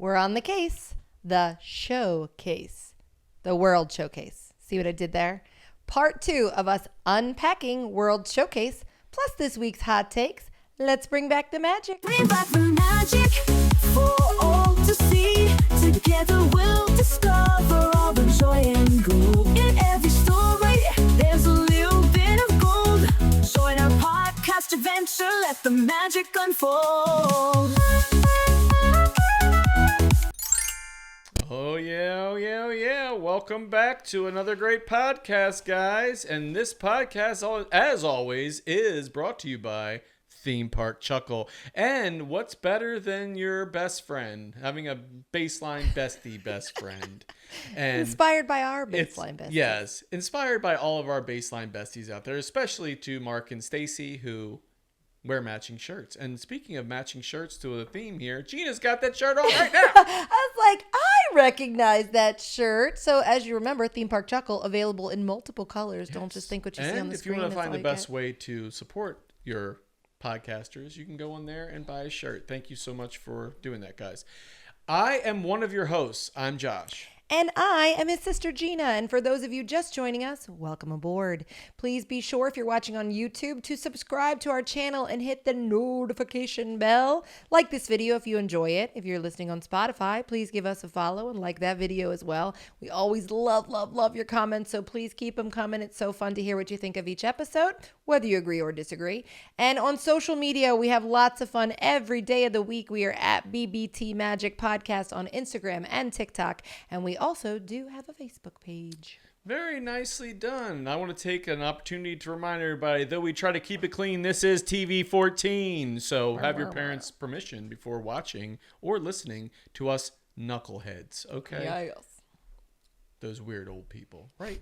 We're on the case, the showcase, the World Showcase. See what I did there? Part 2 of us unpacking World Showcase, plus this week's hot takes. Let's bring back the magic. Bring back the magic for all to see. Together we'll discover all the joy and gold. In every story, there's a little bit of gold. Join our podcast adventure, let the magic unfold. Oh yeah. Welcome back to another great podcast, guys. And this podcast, as always, is brought to you by THEMEPARK Chuckle. And what's better than your best friend? Having a baseline best friend. And inspired by our baseline besties. Yes, inspired by all of our baseline besties out there, especially to Mark and Stacy, who wear matching shirts. And speaking of matching shirts to a theme here, Gina's got that shirt on right now. I was like, I recognize that shirt. So as you remember, THEMEPARK Chuckle available in multiple colors. Yes. Don't just think what you see on the screen. And if you want to find the best way to support your podcasters, you can go on there and buy a shirt. Thank you so much for doing that, guys. I am one of your hosts. I'm Josh. And I am his sister, Gina. And for those of you just joining us, welcome aboard. Please be sure, if you're watching on YouTube, to subscribe to our channel and hit the notification bell. Like this video if you enjoy it. If you're listening on Spotify, please give us a follow and like that video as well. We always love your comments, so please keep them coming. It's so fun to hear what you think of each episode, whether you agree or disagree. And on social media, we have lots of fun every day of the week. We are at BBT Magic Podcast on Instagram and TikTok. And we also do have a Facebook page. Very nicely done. I want to take an opportunity to remind everybody, though we try to keep it clean, this is TV 14. So have your parents' permission before watching or listening to us knuckleheads. Okay? Yes. Those weird old people. Right.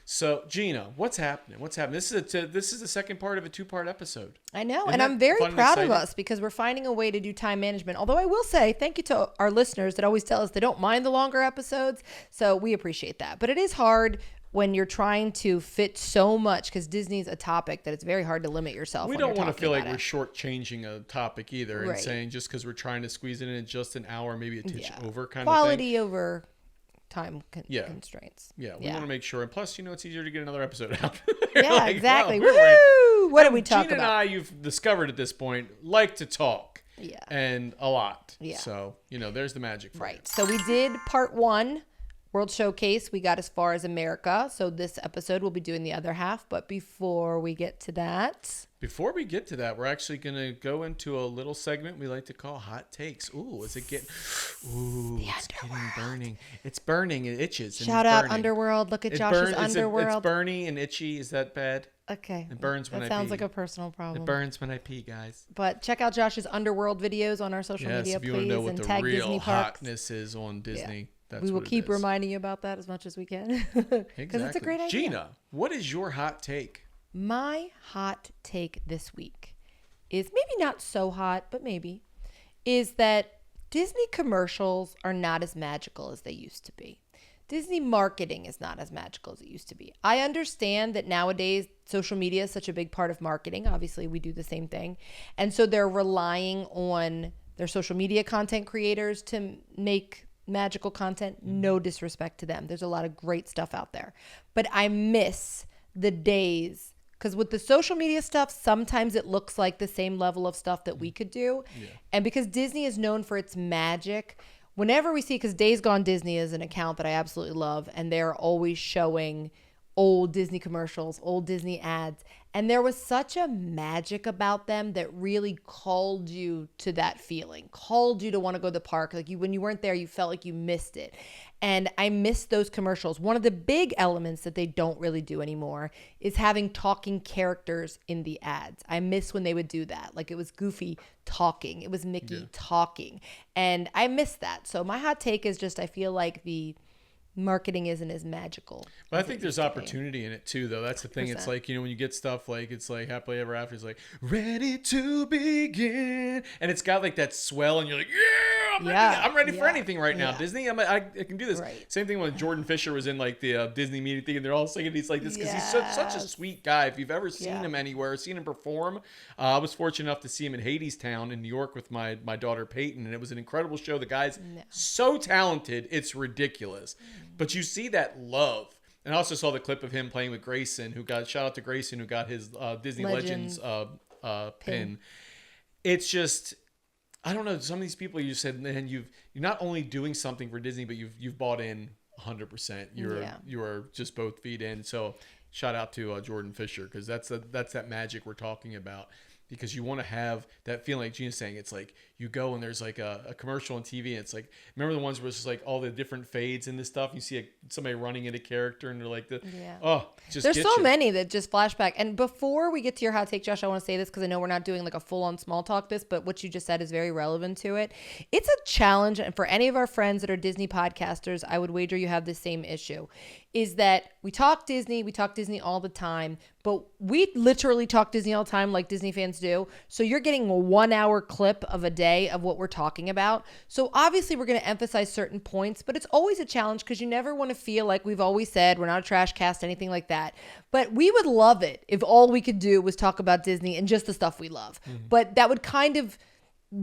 So, Gina, what's happening? This is the second part of a 2-part episode. I know, Isn't and I'm very fun and proud of exciting? us because we're finding a way to do time management. Although I will say thank you to our listeners that always tell us they don't mind the longer episodes. So we appreciate that. But it is hard when you're trying to fit so much because Disney's a topic that it's very hard to limit yourself. We when don't you're want to feel talking like about we're shortchanging a topic either and Right. saying just because we're trying to squeeze it in just an hour, maybe a titch over kind of thing. Quality over time constraints. Yeah, we want to make sure. And plus, it's easier to get another episode out. Yeah, exactly. Wow, Woo! What do we talk Gina about? and I, you've discovered at this point, like to talk. Yeah. And a lot. Yeah. So, there's the magic for Right. you. So we did part 1, World Showcase. We got as far as America. So this episode we'll be doing the other half. But before we get to that... Before we get to that, we're actually going to go into a little segment we like to call Hot Takes. Ooh, is it getting... Ooh, it's getting burning. It's burning. It itches. And Shout it's out burning. Underworld. Look at Josh's Underworld. It's burny and itchy. Is that bad? Okay. It burns when I pee. That sounds like a personal problem. It burns when I pee, guys. But check out Josh's Underworld videos on our social media, if you please. want to know what and the tag real Disney Parks. hotness is on Disney, that's we will what it keep is. reminding you about that as much as we can. Because it's a great idea. Gina, what is your hot take? My hot take this week is maybe not so hot, but maybe, is that Disney commercials are not as magical as they used to be. Disney marketing is not as magical as it used to be. I understand that nowadays social media is such a big part of marketing. Obviously, we do the same thing. And so they're relying on their social media content creators to make magical content. No disrespect to them. There's a lot of great stuff out there. But I miss the days, because with the social media stuff, sometimes it looks like the same level of stuff that we could do. Yeah. And because Disney is known for its magic, whenever we see, because Days Gone Disney is an account that I absolutely love, and they're always showing old Disney commercials, old Disney ads. And there was such a magic about them that really called you to that feeling, called you to want to go to the park. Like when you weren't there, you felt like you missed it. And I miss those commercials. One of the big elements that they don't really do anymore is having talking characters in the ads. I miss when they would do that. Like it was Goofy talking. It was Mickey talking. And I miss that. So my hot take is just I feel like the marketing isn't as magical. But I think there's opportunity in it too, though. That's the thing. 100%. It's like, when you get stuff like, it's like Happily Ever After, it's like, ready to begin. And it's got like that swell and you're like, yeah, I'm ready for anything right now. Yeah. Disney, I can do this. Right. Same thing when Jordan Fisher was in like the Disney media thing, and they're all singing. He's like this because he's such a sweet guy. If you've ever seen him anywhere, seen him perform, I was fortunate enough to see him in Hadestown in New York with my daughter Peyton, and it was an incredible show. The guy's so talented, it's ridiculous. But you see that love. And I also saw the clip of him playing with Grayson, shout out to Grayson, who got his Disney Legends pin. It's just, I don't know. Some of these people, you said, man, you're not only doing something for Disney, but you've bought in 100%. You are just both feet in. So shout out to Jordan Fisher, because that's that magic we're talking about. Because you want to have that feeling, like Gina's saying, it's like you go and there's like a commercial on TV, and it's like, remember the ones where it's just like all the different fades and this stuff? You see somebody running into character, and they're like, there's so many that just flashback. And before we get to your hot take, Josh, I want to say this because I know we're not doing like a full on small talk but what you just said is very relevant to it. It's a challenge. And for any of our friends that are Disney podcasters, I would wager you have the same issue, is that we talk Disney all the time, but we literally talk Disney all the time like Disney fans do. So you're getting a 1 hour clip of a day of what we're talking about. So obviously we're going to emphasize certain points, but it's always a challenge because you never want to feel like, we've always said, we're not a trash cast, anything like that. But we would love it if all we could do was talk about Disney and just the stuff we love. But that would kind of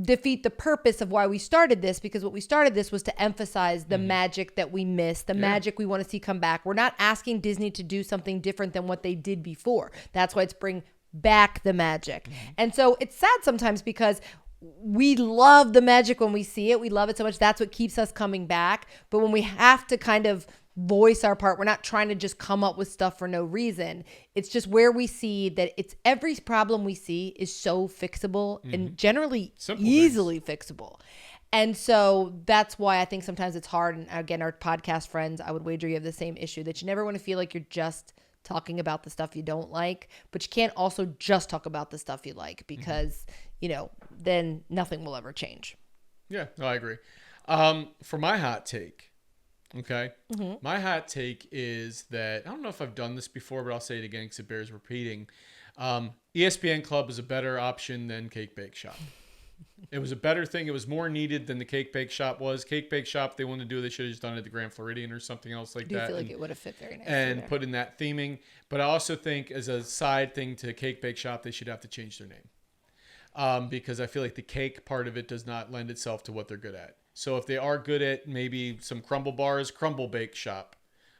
defeat the purpose of why we started this, because what we started this was to emphasize the magic that we miss, the magic we want to see come back. We're not asking Disney to do something different than what they did before. That's why it's bring back the magic. And so it's sad sometimes because we love the magic when we see it. We love it so much. That's what keeps us coming back. But when we have to kind of voice our part, we're not trying to just come up with stuff for no reason. It's just where we see that it's every problem we see is so fixable and generally easily fixable. And so that's why I think sometimes it's hard. And again, our podcast friends, I would wager you have the same issue, that you never want to feel like you're just talking about the stuff you don't like, but you can't also just talk about the stuff you like, because, then nothing will ever change. Yeah, no, I agree. For my hot take, okay, my hot take is that, I don't know if I've done this before, but I'll say it again because it bears repeating. ESPN Club is a better option than Cake Bake Shop. It was a better thing. It was more needed than the Cake Bake Shop was. Cake Bake Shop, they wanted to do, they should have just done it at the Grand Floridian or something else like that. I feel like it would have fit very nicely and there. put in that theming. But I also think, as a side thing to Cake Bake Shop, they should have to change their name. Because I feel like the cake part of it does not lend itself to what they're good at. So if they are good at maybe some crumble bars, Crumble Bake Shop.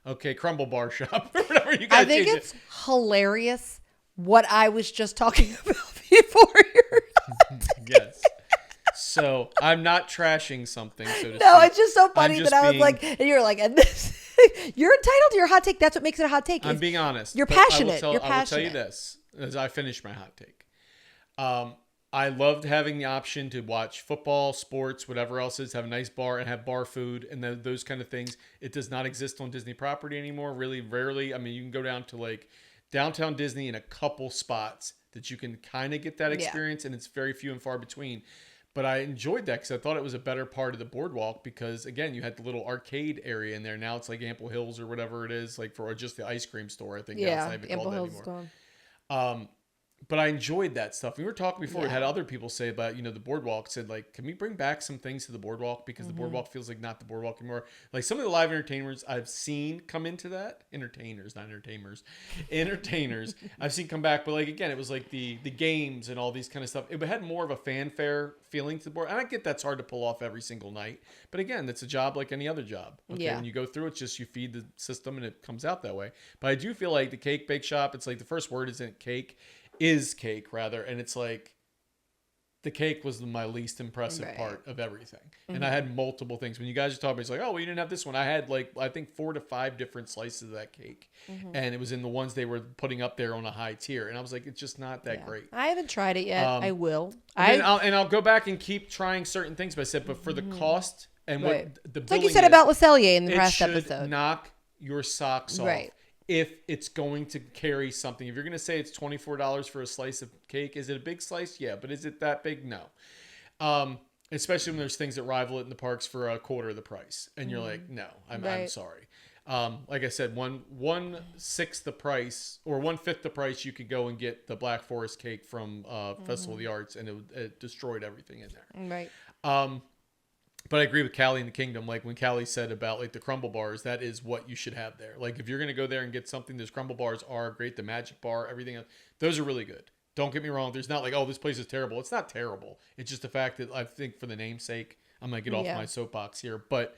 Okay, Crumble Bar Shop. Whatever you guys. I think it's hilarious what I was just talking about before your Yes. So I'm not trashing something, so to speak. No, it's just so funny just that I was being- like, and you're like, and this, you're entitled to your hot take. That's what makes it a hot take. I'm being honest. You're but I will passionate. tell- You're I will tell you passionate. this as I finish my hot take. I loved having the option to watch football, sports, whatever else is, have a nice bar and have bar food and those kind of things. It does not exist on Disney property anymore. Really rarely. I mean, you can go down to like downtown Disney in a couple spots that you can kind of get that experience, and it's very few and far between. But I enjoyed that because I thought it was a better part of the boardwalk because, again, you had the little arcade area in there. Now it's like Ample Hills or whatever it is, like for just the ice cream store, I think. Now it's not even Ample called that Hills is anymore. gone. But I enjoyed that stuff. We were talking before. We had other people say about, the boardwalk, said like, can we bring back some things to the boardwalk? Because the boardwalk feels like not the boardwalk anymore. Like some of the live entertainers I've seen come into that. Entertainers, not entertainers. Entertainers I've seen come back. But like, again, it was like the games and all these kind of stuff. It had more of a fanfare feeling to the board. And I get that's hard to pull off every single night. But again, that's a job like any other job. Okay? Yeah. When you go through, it's just you feed the system and it comes out that way. But I do feel like the Cake Bake Shop, it's like the first word isn't cake. Is cake rather, and it's like the cake was my least impressive part of everything. And I had multiple things. When you guys are talking, it's like, oh, well, you didn't have this one. I had like I think 4 to 5 different slices of that cake, and it was in the ones they were putting up there on a high tier. And I was like, it's just not that great. I haven't tried it yet. I will. I'll go back and keep trying certain things. But I said, but for the cost and what the It's like you billing said is, about Le Cellier in the it past should episode. knock your socks off. Right. If it's going to carry something. If you're going to say it's $24 for a slice of cake, is it a big slice? Yeah, but is it that big? No. Especially when there's things that rival it in the parks for a quarter of the price. And you're like, no, I'm sorry. Like I said, 1/6 the price or 1/5 the price, you could go and get the Black Forest cake from Festival of the Arts, and it destroyed everything in there. Right. But I agree with Callie in the Kingdom. Like when Callie said about like the crumble bars, that is what you should have there. Like if you're going to go there and get something, those crumble bars are great. The magic bar, everything else, those are really good. Don't get me wrong. There's not like, oh, this place is terrible. It's not terrible. It's just the fact that I think for the namesake, I'm going to get off my soapbox here. But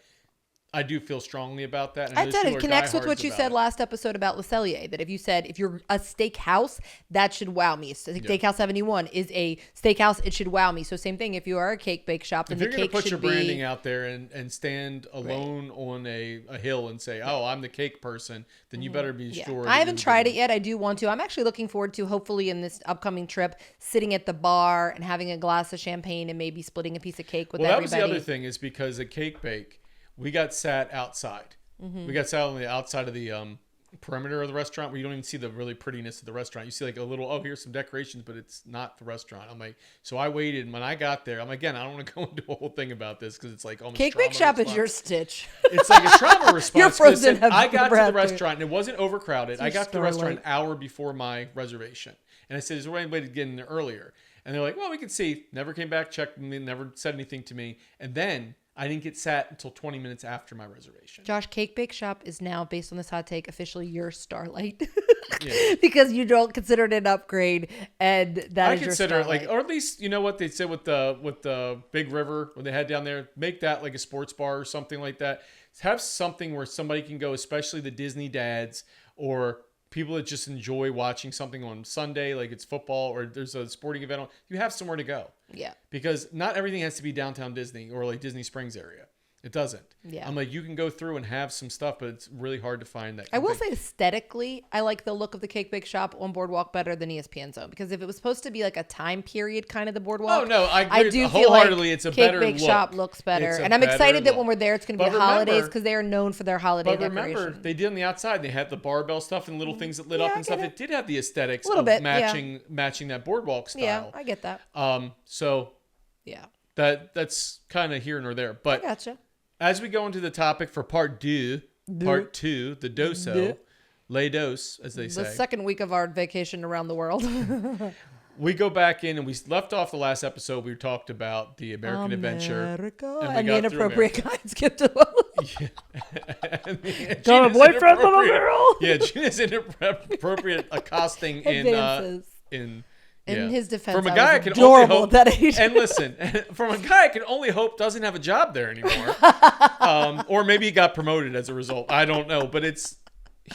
I do feel strongly about that. And I said it connects with what you said it. last episode about Le Cellier, that if you're a steakhouse, that should wow me. Steakhouse 71 is a steakhouse. It should wow me. So same thing. If you are a cake bake shop, then if you're the going cake to put your should branding be out there and stand alone on a hill and say, oh, I'm the cake person, then you better be sure. I haven't tried it yet. I do want to. I'm actually looking forward to, hopefully in this upcoming trip, sitting at the bar and having a glass of champagne and maybe splitting a piece of cake with everybody. Well, that was the other thing, is because a cake bake, we got sat outside. We got sat on the outside of the perimeter of the restaurant, where you don't even see the really prettiness of the restaurant. You see like a little, oh, here's some decorations, but it's not the restaurant. I'm like, so I waited, and when I got there, again, I don't want to go into a whole thing about this because it's like almost cake bake shop is your Stitch. It's like a trauma response. You're frozen. I got to the restaurant and it wasn't overcrowded. I got to the restaurant an hour before my reservation, and I said, "Is there any way to get in there earlier?" And they're like, "Well, we can see." Never came back, checked me, never said anything to me, and then I didn't get sat until 20 minutes after my reservation. Josh, Cake Bake Shop is now, based on this hot take, officially your Starlight. Because you don't consider it an upgrade, and that I is your consider it Starlight. like, or at least, you know what they said with the Big River when they had down there, make that like a sports bar or something like that. Have something where somebody can go, especially the Disney dads or people that just enjoy watching something on Sunday, like it's football or there's a sporting event on. You have somewhere to go. Yeah. Because not everything has to be downtown Disney or like Disney Springs area. It doesn't. Yeah. I'm like, you can go through and have some stuff, but it's really hard to find that. I will say aesthetically, I like the look of the Cake Bake Shop on BoardWalk better than ESPN Zone, because if it was supposed to be like a time period kind of the BoardWalk, oh no, I do wholeheartedly. It's a Cake better Bake look. Shop looks better, and I'm excited that when we're there, it's going to be holidays because they are known for their holiday decorations. Remember, they did on the outside. They had the barbell stuff and little things that lit up and stuff. It did have the aesthetics of matching that BoardWalk style. Yeah, I get that. So yeah, that's kind of here nor there, but I gotcha. As we go into the topic for part two, the doso, les dos, as they say. The second week of our vacation around the world. We go back in and we left off the last episode. We talked about the American Adventure. And the inappropriate guys get to got a boyfriend, little girl. Yeah, Gina's inappropriate accosting in his defense, from a guy I can only hope that age. And listen, from a guy I can only hope doesn't have a job there anymore, or maybe he got promoted as a result. I don't know, but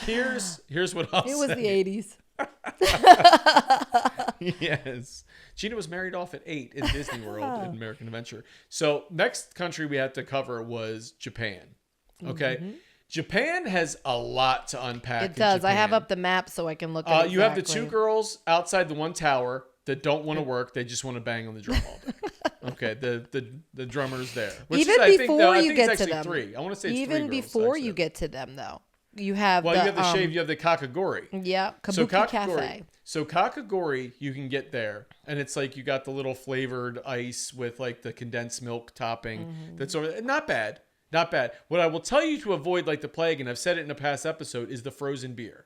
here's what I'll say. It was the 80s. Yes, Gina was married off at 8 in Disney World in American Adventure. So next country we had to cover was Japan. Okay. Mm-hmm. Japan has a lot to unpack. It does. I have up the map so I can look at it. You have the two girls outside the one tower that don't want to work. They just want to bang on the drum all day. Okay, the drummer's there. Even before you get to them. 3. I want to say it's even 3 girls, before you get to them, though. You have you have the shave. You have the kakagori. Yeah, Kabuki Cafe. So kakagori, you can get there, and it's like you got the little flavored ice with like the condensed milk topping. Mm-hmm. That's not bad. Not bad. What I will tell you to avoid like the plague, and I've said it in a past episode, is the frozen beer.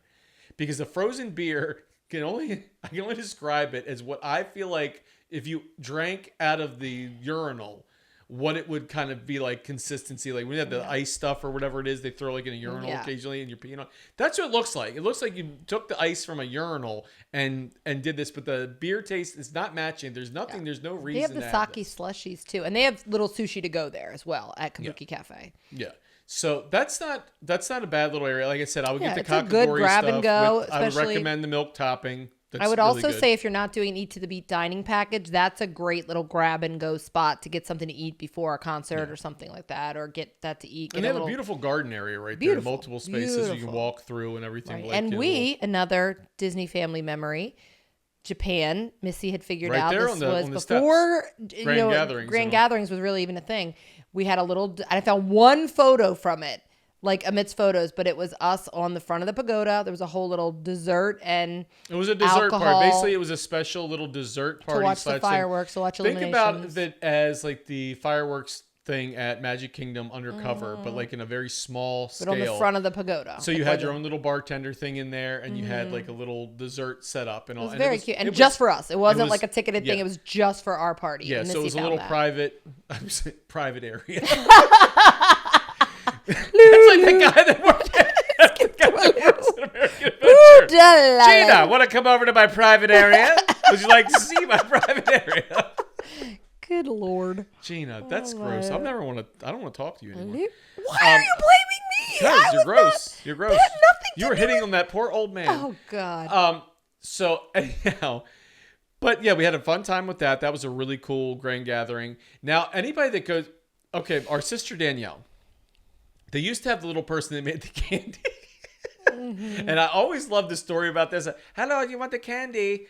Because the frozen beer I can only describe it as what I feel like if you drank out of the urinal, what it would kind of be like consistency. Like when you have the ice stuff or whatever it is, they throw like in a urinal occasionally and you're peeing on. That's what it looks like. It looks like you took the ice from a urinal and did this, but the beer taste is not matching. There's nothing, there's no reason. They have the sake slushies too. And they have little sushi to go there as well at Kabuki Cafe. Yeah. So that's not a bad little area. Like I said, I would get the kakagori good grab stuff and go. I would recommend the milk topping. I would also say if you're not doing Eat to the Beat dining package, that's a great little grab and go spot to get something to eat before a concert or something like that, or get that to eat. And they have a beautiful garden area right there, multiple spaces you can walk through and everything. Right. And another Disney family memory, Japan. Missy had figured out this was before Grand Gatherings was really even a thing. We had I found one photo from it. Like amidst photos, but it was us on the front of the pagoda. There was a whole little dessert and it was a dessert party. Basically, it was a special little dessert party to watch the fireworks, to watch illumination. Think about it as like the fireworks thing at Magic Kingdom undercover, but like in a very small scale. But on the front of the pagoda. So you had your own little bartender thing in there, and you had like a little dessert set up and all. It was very cute, and just for us. It wasn't like a ticketed thing. Yeah. It was just for our party. Yeah, so it was a little private area. That's like the guy that worked at American Adventure. Gina, want to come over to my private area? Would you like to see my private area? Good Lord, Gina, that's gross. I don't want to talk to you anymore. Why are you blaming me? Because you're gross. You're gross. You were hitting on that poor old man. Oh God. So anyhow, but yeah, we had a fun time with that. That was a really cool grand gathering. Now, anybody that goes, okay, our sister Danielle, they used to have the little person that made the candy. And I always love the story about this. Hello, do you want the candy?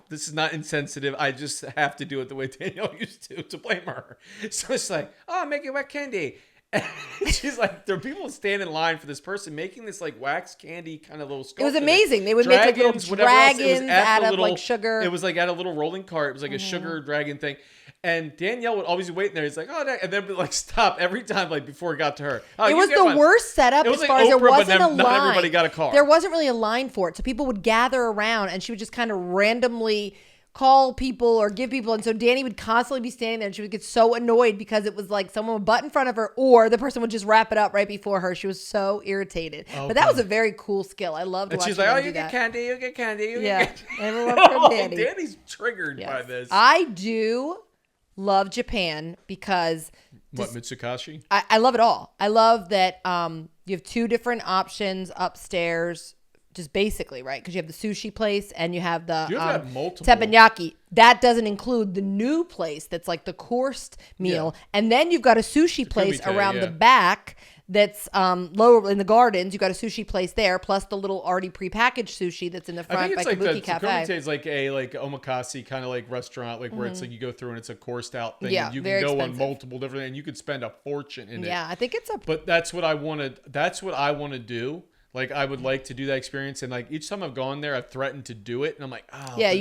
This is not insensitive. I just have to do it the way Danielle used to blame her. So it's like, oh, make it wet candy. And she's like, there are people standing in line for this person making this like wax candy kind of little sculpture. It was amazing. They would make like little dragons out of like sugar. It was like at a little rolling cart. It was like a sugar dragon thing. And Danielle would always be waiting there. He's like, oh, and then like stop every time, like before it got to her. Oh, it was the worst setup as far as there wasn't a line. Not everybody got a car. There wasn't really a line for it. So people would gather around and she would just kind of randomly call people or give people. And so Danny would constantly be standing there and she would get so annoyed because it was like someone would butt in front of her or the person would just wrap it up right before her. She was so irritated. Okay. But that was a very cool skill. I loved watching her do that. And she's like, oh, you get candy, you get candy, you get candy. Everyone from Danny. Danny's triggered by this. I do love Japan because Mitsukashi? I love it all. I love that you have two different options upstairs, just basically, right? Because you have the sushi place and you have the teppanyaki. That doesn't include the new place that's like the coursed meal. Yeah. And then you've got a sushi place around the back that's lower in the gardens. You got a sushi place there, plus the little already prepackaged sushi that's in the front. I think it's by Kabuki Cafe. Kumite is like a omakase kind of like restaurant, like where it's like you go through and it's a coursed out thing. Yeah, and you very can go expensive. on multiple different, and you could spend a fortune in it. Yeah, I think it's But that's what I wanted. That's what I want to do. Like, I would like to do that experience. And, like, each time I've gone there, I've threatened to do it. And I'm like, oh. Yeah,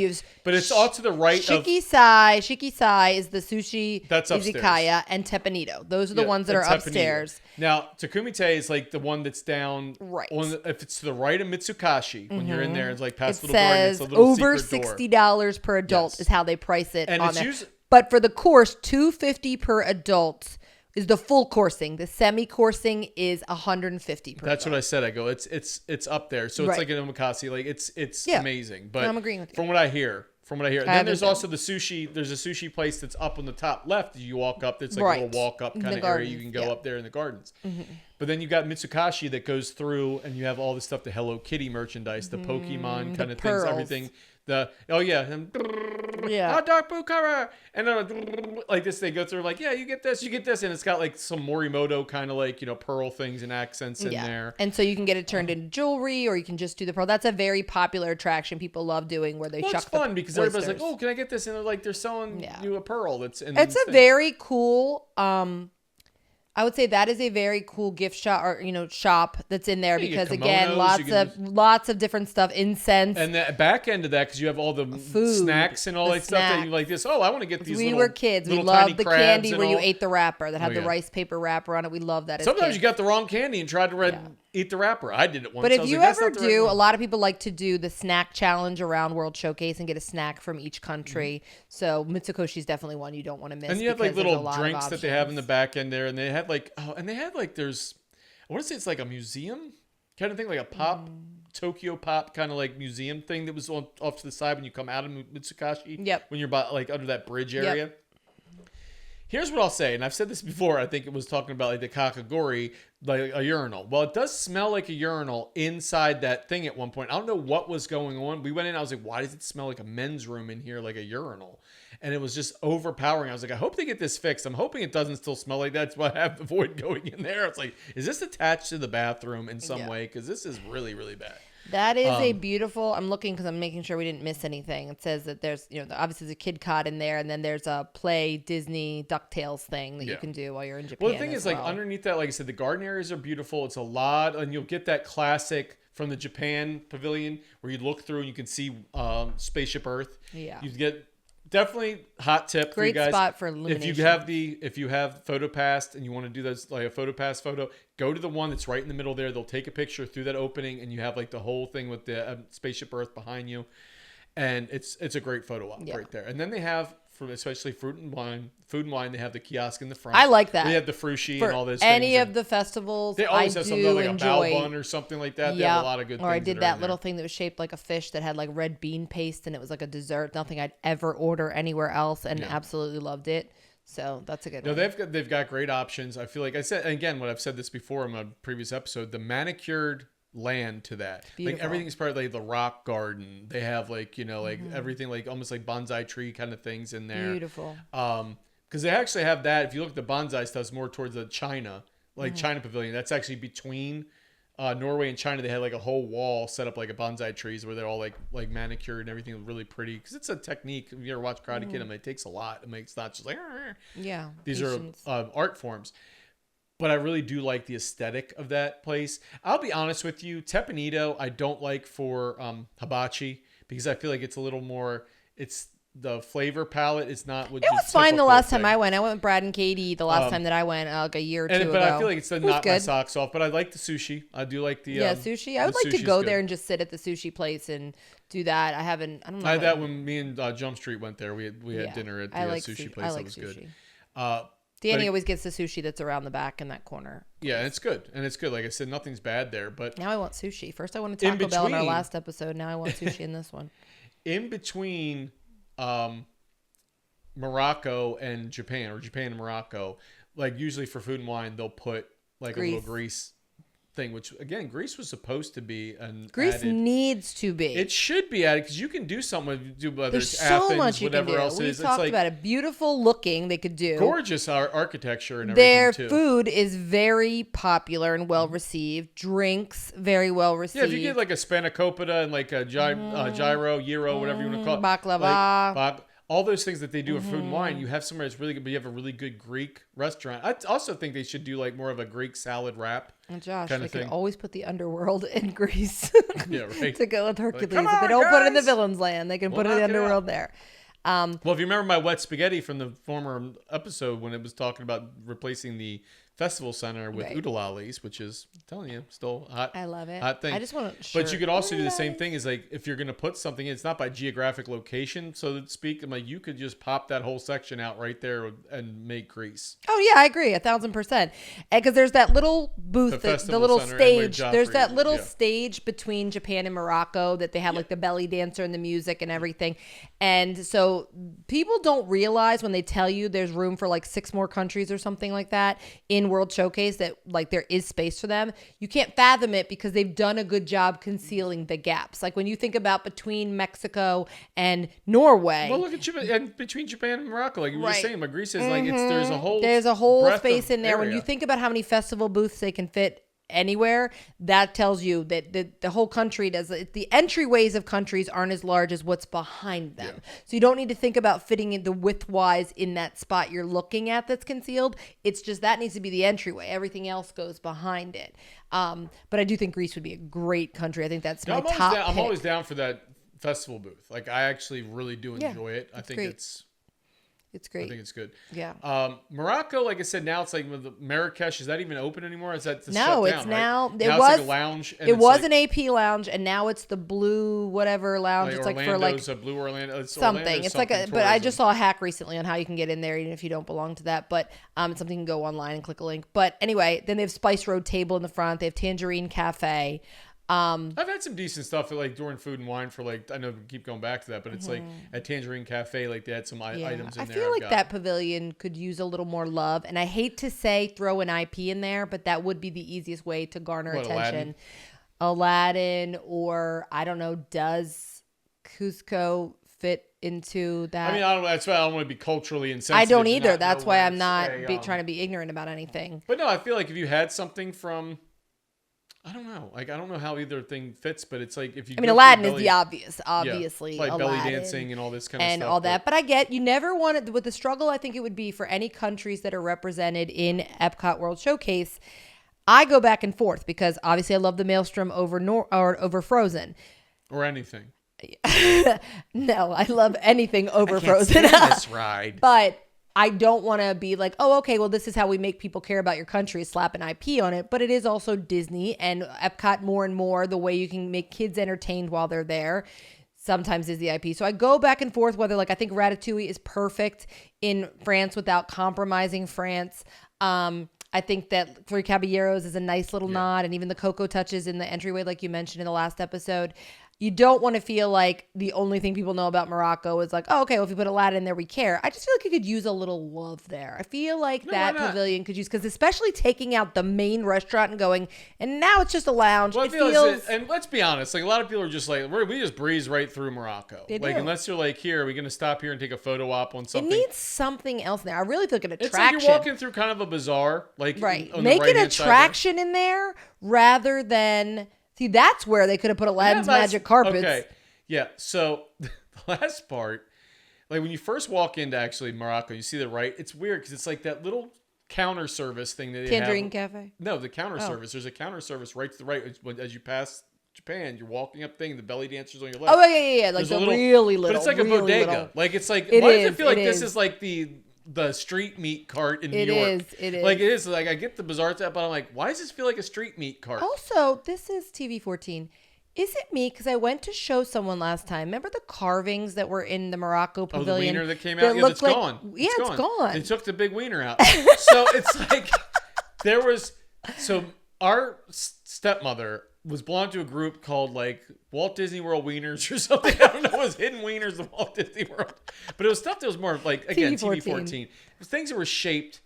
but it's all to the right Shikisai is the sushi that's izakaya and Teppanito. Those are the ones that are upstairs. Now, Takumite is, like, the one that's down. Right. If it's to the right of Mitsukashi, when you're in there, it's like past it little garden. It's a little over $60 per adult is how they price it on there. But for the course, $250 per adult is the full coursing. The semi-coursing is $150 per That's what I said. I go, it's up there. So it's like an omakase. Like it's amazing. But I'm agreeing with you. From what I hear. And then there's also the sushi. There's a sushi place that's up on the top left. You walk up. It's like a little walk up kind of area. You can go up there in the gardens. Mm-hmm. But then you got Mitsukashi that goes through, and you have all this stuff, the Hello Kitty merchandise, the Pokemon kind of things, everything. Dark blue color, and then like this, they go through like, you get this, and it's got like some Morimoto kind of like pearl things and accents in there, and so you can get it turned into jewelry, or you can just do the pearl. That's a very popular attraction people love doing, where they shuck it's fun because everybody's like, oh, can I get this? And they're like, they're selling you a pearl. It's a very cool. I would say that is a very cool gift shop or shop that's in there because again, lots of different stuff, incense, and the back end of that because you have all the food, snacks and all that stuff that you like. This I want to get these. We were kids. We loved the candy where you ate the wrapper that had the rice paper wrapper on it. We love that. Sometimes you got the wrong candy and tried to eat the wrapper. I did it once. But if you ever do, a lot of people like to do the snack challenge around World Showcase and get a snack from each country. Mm-hmm. So Mitsukoshi is definitely one you don't want to miss. And you have like little drinks that they have in the back end there, and they had like there's, I want to say it's like a museum kind of thing, like a pop Tokyo Pop kind of like museum thing that was off to the side when you come out of Mitsukashi. Yep. When you're like under that bridge area. Yep. Here's what I'll say, and I've said this before. I think it was talking about like the kakagori, like a urinal. Well, it does smell like a urinal inside that thing at one point. I don't know what was going on. We went in. I was like, why does it smell like a men's room in here, like a urinal? And it was just overpowering. I was like, I hope they get this fixed. I'm hoping it doesn't still smell like that. That's why I have to avoid going in there. It's like, is this attached to the bathroom in some way? Because this is really, really bad. That is a beautiful. I'm looking because I'm making sure we didn't miss anything. It says that there's, obviously there's a kid cot in there, and then there's a play Disney DuckTales thing that you can do while you're in Japan. Well, the thing is, like underneath that, like I said, the garden areas are beautiful. It's a lot, and you'll get that classic from the Japan pavilion where you look through and you can see Spaceship Earth. Yeah, you get definitely hot tip for you Great guys. spot for illumination. If you have PhotoPass and you want to do this like a PhotoPass photo, go to the one that's right in the middle there. They'll take a picture through that opening, and you have like the whole thing with the spaceship Earth behind you, and it's a great photo op right there. And then they have, for especially food and wine, they have the kiosk in the front. I like that. They have the frushi for and all those any things. of the festivals, They always I have do something like enjoy. a bao bun or something like that. They have a lot of good things. Or I did that that are little thing that was shaped like a fish that had like red bean paste, and it was like a dessert. Nothing I'd ever order anywhere else, and absolutely loved it. So that's a good one. They've got great options. I feel like I said, again, what I've said this before in my previous episode, the manicured land to that. Beautiful. Like everything's part of like the rock garden. They have like, like everything like almost like bonsai tree kind of things in there. Beautiful. Because they actually have that. If you look at the bonsai stuff, it's more towards the China, like China Pavilion. That's actually between Norway and China. They had like a whole wall set up like a bonsai trees where they're all like manicured and everything, really pretty. Because it's a technique. If you ever watch Karate Kid, it takes a lot. It's not just like these patience. are art forms. But I really do like the aesthetic of that place. I'll be honest with you, Tepanito I don't like for hibachi because I feel like it's a little more. It's the flavor palette is not what It was fine the last time I went. I went with Brad and Katie the last time that I went, like a year or two ago. But I feel like it's was knock my good. socks off. But I like the sushi. I do like the sushi. I would like to go there and just sit at the sushi place and do that. I don't know. I had that when me and Jump Street went there. We had dinner at the sushi place. I like that was sushi. good. Danny always gets the sushi that's around the back in that corner. Yeah, and it's good. Like I said, nothing's bad there. But now I want sushi. First I wanted Taco Bell in our last episode. Now I want sushi in this one. In between Morocco and Japan, or Japan and Morocco, like usually for food and wine, they'll put like Greece. a little Greece thing, which again, Greece was supposed to be Greece added. Needs to be. It should be added because you can do something with whether There's it's so Athens, much you whatever can do. else it We is. talked It's like about it. Beautiful looking they could do. Gorgeous architecture and Their everything too. food is very popular and well received. Drinks very well received. Yeah, if you get like a spanakopita and like a gyro, whatever you want to call it. Baklava. All those things that they do with food and wine, you have somewhere that's really good, but you have a really good Greek restaurant. I also think they should do like more of a Greek salad wrap. And Josh, kind they of thing. could always put the underworld in Greece. Yeah, right. To go with Hercules. come If they on, don't put it in the guys. villain's land, they can put it in the knock it underworld out. there. Well, if you remember my wet spaghetti from the former episode when it was talking about replacing the festival center with Right. udalalis, which is, I'm telling you, still hot. I love it. Hot thing. I just want to. But you could also do the same thing is like if you're going to put something in, it's not by geographic location, so to speak. I'm like, you could just pop that whole section out right there and make Greece. Oh yeah, I agree 1,000%. Because there's that little booth, the festival little center and where stage. There's Joffrey that is, little yeah. stage between Japan and Morocco that they have like the belly dancer and the music and everything. And so people don't realize when they tell you there's room for like 6 more countries or something like that in World Showcase that like there is space for them. You can't fathom it because they've done a good job concealing the gaps. Like when you think about between Mexico and Norway. Well, look at Japan, and between Japan and Morocco, like you were Right. saying, but Greece is like there's a whole breadth space of in there. When area. you think about how many festival booths they can fit anywhere, that tells you that the whole country does. The entryways of countries aren't as large as what's behind them. So you don't need to think about fitting in the width-wise in that spot you're looking at that's concealed. It's just that needs to be the entryway. Everything else goes behind it. But I do think Greece would be a great country. I think that's my top pick. I'm always down for that festival booth. Like I actually really do enjoy it. I think great. it's great. I think it's good. Yeah. Morocco, like I said, now it's like with the Marrakesh. Is that even open anymore? Is that No, shut down, it's right? now. It Now was it's like a lounge. And It it's was like, an AP lounge, and now it's the blue whatever lounge. It's like for like Orlando's a Blue Orlando. It's something. Orlando's It's like a. something But I tourism. just saw a hack recently on how you can get in there, even if you don't belong to that. But it's something you can go online and click a link. But anyway, then they have Spice Road Table in the front. They have Tangerine Cafe. I've had some decent stuff like during food and wine for like I know we keep going back to that, but it's like at Tangerine Cafe, like they had some items in I there. feel I've like got. that pavilion could use a little more love. And I hate to say throw an IP in there, but that would be the easiest way to garner What, attention. Aladdin, or I don't know, does Cusco fit into that? I mean, I don't. That's why I don't want to be culturally insensitive. I don't to either. not That's know why where I'm it's not a, trying to be ignorant about anything. But no, I feel like if you had something from, I don't know. Like I don't know how either thing fits, but it's like if you. I mean, go Aladdin through is the obvious, obviously. it's like Aladdin belly dancing and all this kind of and stuff. all that. But I get you never wanted with the struggle. I think it would be for any countries that are represented in EPCOT World Showcase. I go back and forth because obviously I love the Maelstrom over over Frozen. or anything. No, I love anything over I can't Frozen. stand this ride. But I don't want to be like, oh, okay, well, this is how we make people care about your country, slap an IP on it. But it is also Disney and Epcot more and more the way you can make kids entertained while they're there. Sometimes is the IP. So I go back and forth whether, like, I think Ratatouille is perfect in France without compromising France. I think that Three Caballeros is a nice little nod, and even the Cocoa touches in the entryway, like you mentioned in the last episode. You don't want to feel like the only thing people know about Morocco is like, oh, okay, well, if you put Aladdin in there, we care. I just feel like you could use a little love there. I feel like that pavilion could use, because especially taking out the main restaurant and going, and now it's just a lounge. Well, it feels, and let's be honest, like a lot of people are just like, we just breeze right through Morocco. They like do. unless you're like, here, are we going to stop here and take a photo op on something? it needs something else in there. I really feel like an attraction. It's like you're walking through kind of a bazaar, like Right. on Make the an right-hand side there. attraction in there rather than, see, that's where they could have put Aladdin's magic carpets. Okay. Yeah, so the last part, like when you first walk into actually Morocco, you see the right. It's weird because it's like that little counter service thing that they Tangerine have. Cafe? No, the counter service. There's a counter service right to the right. As you pass Japan, you're walking up thing. The belly dancers on your left. Oh, yeah. Like There's the a little, really little. but it's like a really bodega. little. Like it's like. It Why does is, it feel like it this is. is like the street meat cart in New It York? is, it is. Like it is. Like I get the bazaar stuff, but I'm like, why does this feel like a street meat cart? Also, this is TV 14. Is it me? Because I went to show someone last time. Remember the carvings that were in the Morocco Oh, the pavilion? wiener that came out? Yeah, it's gone. Yeah, it's gone. They took the big wiener out. So it's like so our stepmother was belonged to a group called like Walt Disney World Wieners or something. I don't know. It was Hidden Wieners of Walt Disney World. But it was stuff that was more like, again, TV 14. It was things that were shaped,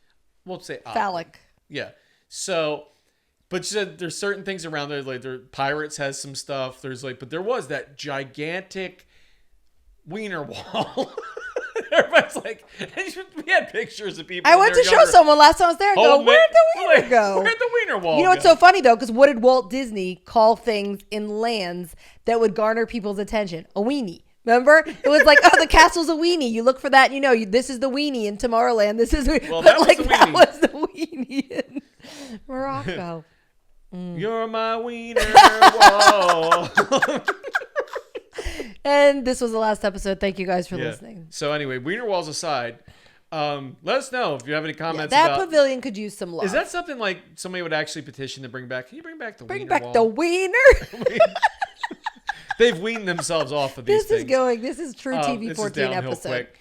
we'll say oddly. Phallic. Yeah. So... But she said there's certain things around there, like Pirates has some stuff. There's like, but there was that gigantic wiener wall. Everybody's like, we had pictures of people. I went to show someone last time I was there and go, where'd the wiener go? Where'd the wiener wall You know what's go? so funny though? Because what did Walt Disney call things in lands that would garner people's attention? A weenie. Remember? It was like, oh, the castle's a weenie. You look for that and you know, this is the weenie in Tomorrowland. This is, Well, but that was like the that weenie. was the weenie in Morocco. You're my wiener wall. And this was the last episode. Thank you guys for listening. So anyway, wiener walls aside, let us know if you have any comments That about. pavilion could use some love. Is that something like somebody would actually petition to bring back? Can you bring back the Bring wiener back wall? the wiener? They've weaned themselves off of these This things. This is true This TV is 14 downhill episode. quick.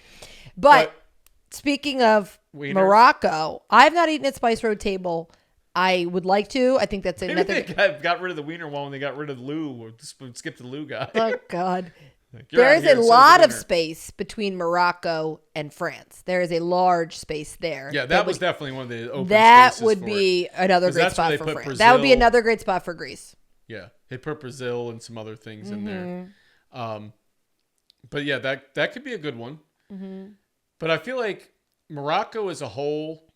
But speaking of Wiener? Morocco, I've not eaten at Spice Road Table. I would like to. I think that's Maybe another. they got rid of the wiener wall when they got rid of Lou, or skipped the Lou guy. Oh God. Like, you're There out is here, a so lot the of wiener. space between Morocco and France. There is a large space there. Yeah, that was definitely one of the open That spaces would for be it. another 'Cause great that's where spot they for put France. That would be Brazil. another great spot for Greece. Yeah, they put Brazil and some other things in there. Mm-hmm. But yeah, that could be a good one. Mm-hmm. But I feel like Morocco as a whole.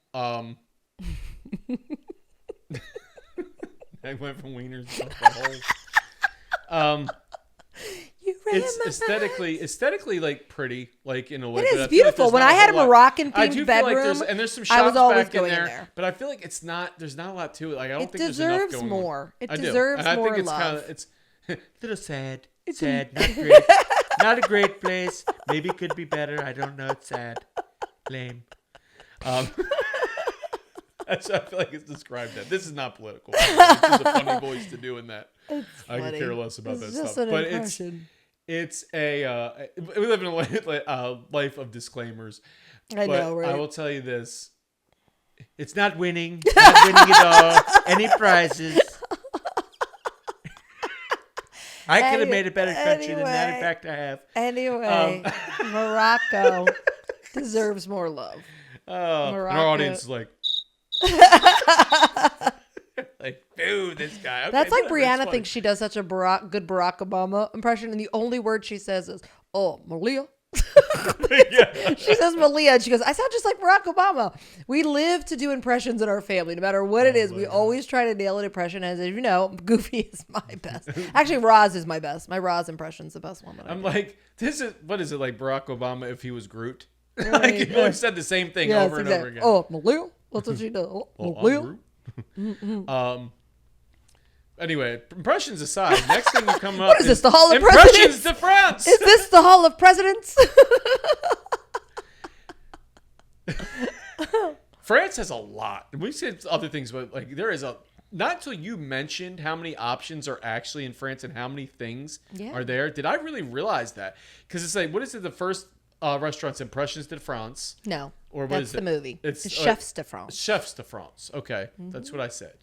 I went from wieners to the whole. You read It's my aesthetically like pretty, like in a way. It but is I feel like beautiful. there's When not I had a whole lot. Moroccan I themed do feel like bedroom, there's some I shops was always back in going in there, there. but I feel like there's not a lot to it. Like I don't It think there's enough deserves going on. more. It I do. deserves And I more think it's love. it's a little sad. It's sad, not great. Not a great place. Maybe it could be better. I don't know. It's sad. Lame. That's I feel like it's described that. This is not political. It's just a funny voice to do in that. It's I could funny. care less about It's that just stuff. an But impression. it's a we live in a life of disclaimers. I But know, right? I will tell you this: it's not winning. Not winning at all. Any prizes? I could have made a better country than that. In anyway. fact, I have. Anyway, Morocco deserves more love. Oh, and Morocco. our audience is like, like, boo, this guy. Okay, That's like whatever, it's Brianna funny. thinks she does such a good Barack Obama impression, and the only word she says is, "Oh, Malia." Yeah. She says Malia, and she goes, "I sound just like Barack Obama." We live to do impressions in our family, no matter what it is. We always try to nail an impression. As you know, Goofy is my best. Actually, Roz is my best. My Roz impression's the best one. That I I'm do. like, this is what is it like Barack Obama if he was Groot? Right, Like he yeah. always said the same thing Yes, over and over exactly. again. Oh, Malia. That's what she does. Oh, Well, I'm Malia. Groot. Anyway, impressions aside, next thing you come up What is this, the Hall of Impressions Presidents? de France. Is this the Hall of Presidents? France has a lot. We said other things, but like there is a not until you mentioned how many options are actually in France and how many things are there. Did I really realize that? Because it's like, what is it? The first restaurant's Impressions de France. No, Or what that's is the it? movie. It's Chefs de France. Chefs de France. Okay, that's what I said.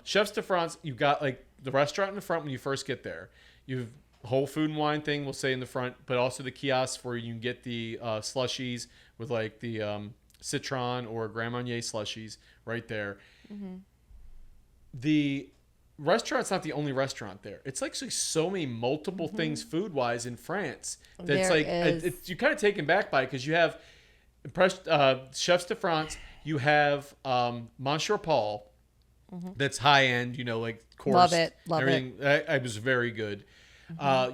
Chefs de France. You got like the restaurant in the front when you first get there. You have whole food and wine thing. We'll say in the front, but also the kiosks where you can get the slushies with like the citron or Grand Marnier slushies right there. The restaurant's not the only restaurant there. It's actually so many multiple things food wise in France that's There like is. you're kind of taken back by it because you have Chefs de France, you have Monsieur Paul, that's high end, you know, like course, Love it. everything. It was very good.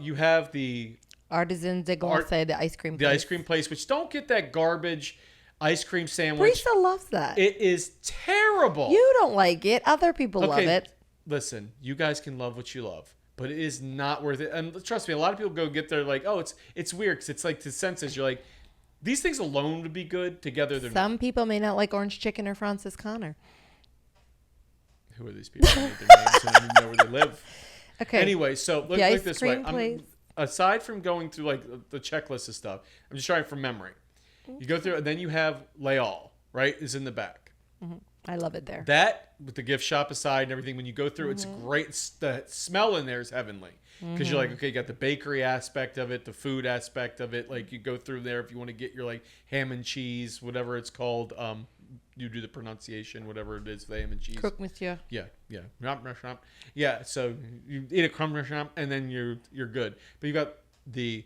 You have the Artisan de Glacé, the ice cream. the ice cream place, which don't get that garbage ice cream sandwich. Brisa loves that. It is terrible. You don't like it. Other people love it. Listen, you guys can love what you love, but it is not worth it. And trust me, a lot of people go get there like, oh, it's weird because it's like the senses. You're like, these things alone would be good. Together, they're not. Some people may not like orange chicken or Francis Connor. Who are these people? I don't know their names. I don't even know where they live. Okay. Anyway, so look The ice this way. cream place. Aside from going through like the checklist of stuff, I'm just trying from memory. You go through, and then you have Leal, right? Is in the back. I love it there. That, with the gift shop aside and everything, when you go through, it's great. The smell in there is heavenly. Because you're like, okay, you got the bakery aspect of it, the food aspect of it. Like, you go through there if you want to get your, like, ham and cheese, whatever it's called. You do the pronunciation, whatever it is, the ham and cheese. Croque Monsieur. Yeah. Yeah, so you eat a crumb and then you're good. But you got the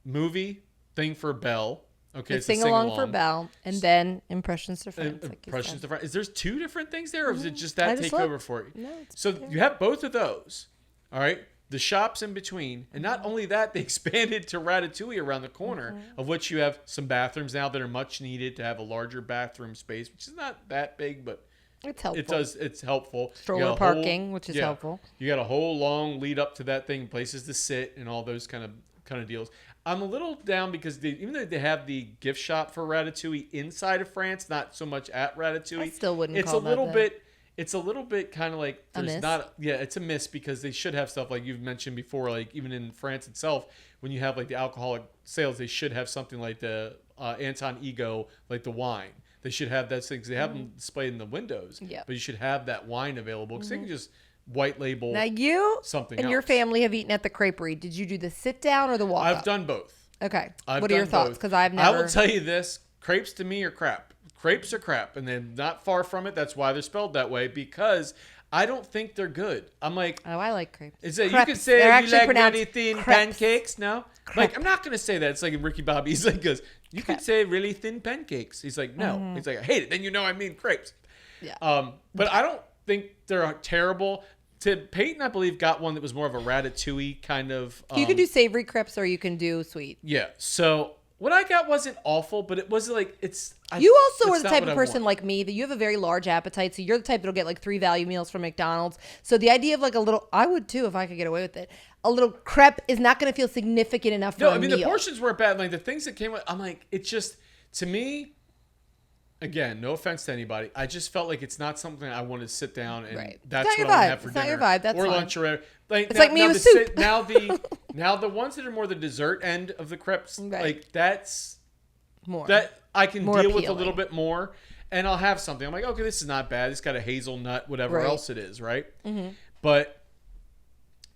movie thing for Belle. Okay, The sing along for Belle, and then Impressions de France. Like you Impressions said. de France. Is there two different things there, or is it just that I just take looked. over for you? No, it's So there. you have both of those. All right. The shops in between. And not only that, they expanded to Ratatouille around the corner, of which you have some bathrooms now that are much needed to have a larger bathroom space, which is not that big, but It's helpful. it's helpful. You Stroller got a whole- parking, which is yeah, helpful. You got a whole long lead up to that thing, places to sit and all those kind of deals. I'm a little down because even though they have the gift shop for Ratatouille inside of France, not so much at Ratatouille. I still wouldn't It's call a that little that. bit. It's a little bit kind of like A there's miss? not. Yeah, it's a miss because they should have stuff like you've mentioned before. Like even in France itself, when you have like the alcoholic sales, they should have something like the Anton Ego, like the wine. They should have those things. They have them displayed in the windows. Yeah. But you should have that wine available because they can just white label. Now you something and your else. family have eaten at the creperie. Did you do the sit down or the walk I've up? done both. Okay. I've What are your done thoughts? both. Because I've I never. will tell you this: crepes to me are crap. Crepes are crap, and they're not far from it. That's why they're spelled that way because I don't think they're good. I'm like, Oh, I like crepes. is that you Crepes. could say They're you actually like pronounced really thin crepes. pancakes? No, like I'm not gonna say that. It's like Ricky Bobby. He's like, goes, you could Crepes. say really thin pancakes. He's like, no. He's like, I hate it. Then you know I mean crepes. Yeah. But I don't think they're terrible. Peyton, I believe, got one that was more of a ratatouille kind of. You can do savory crepes or you can do sweet. Yeah. So what I got wasn't awful, but it was like You also are it's the not type what of I person want. like me that you have a very large appetite. So you're the type that'll get like 3 value meals from McDonald's. So the idea of like a little, I would too if I could get away with it. A little crepe is not going to feel significant enough for No, a I mean meal. the portions weren't bad. Like the things that came with, I'm like, it's just to me. Again, no offense to anybody. I just felt like it's not something I want to sit down and Right. that's It's not what your I vibe. want to have for It's not dinner your vibe. That's or fine. lunch or whatever. Like, It's like me with soup. Now the ones that are more the dessert end of the crepes, Right. like that's More. that I can More deal with a appealing. little bit more, and I'll have something. I'm like, okay, this is not bad. It's got a hazelnut, whatever Right. else it is, right? But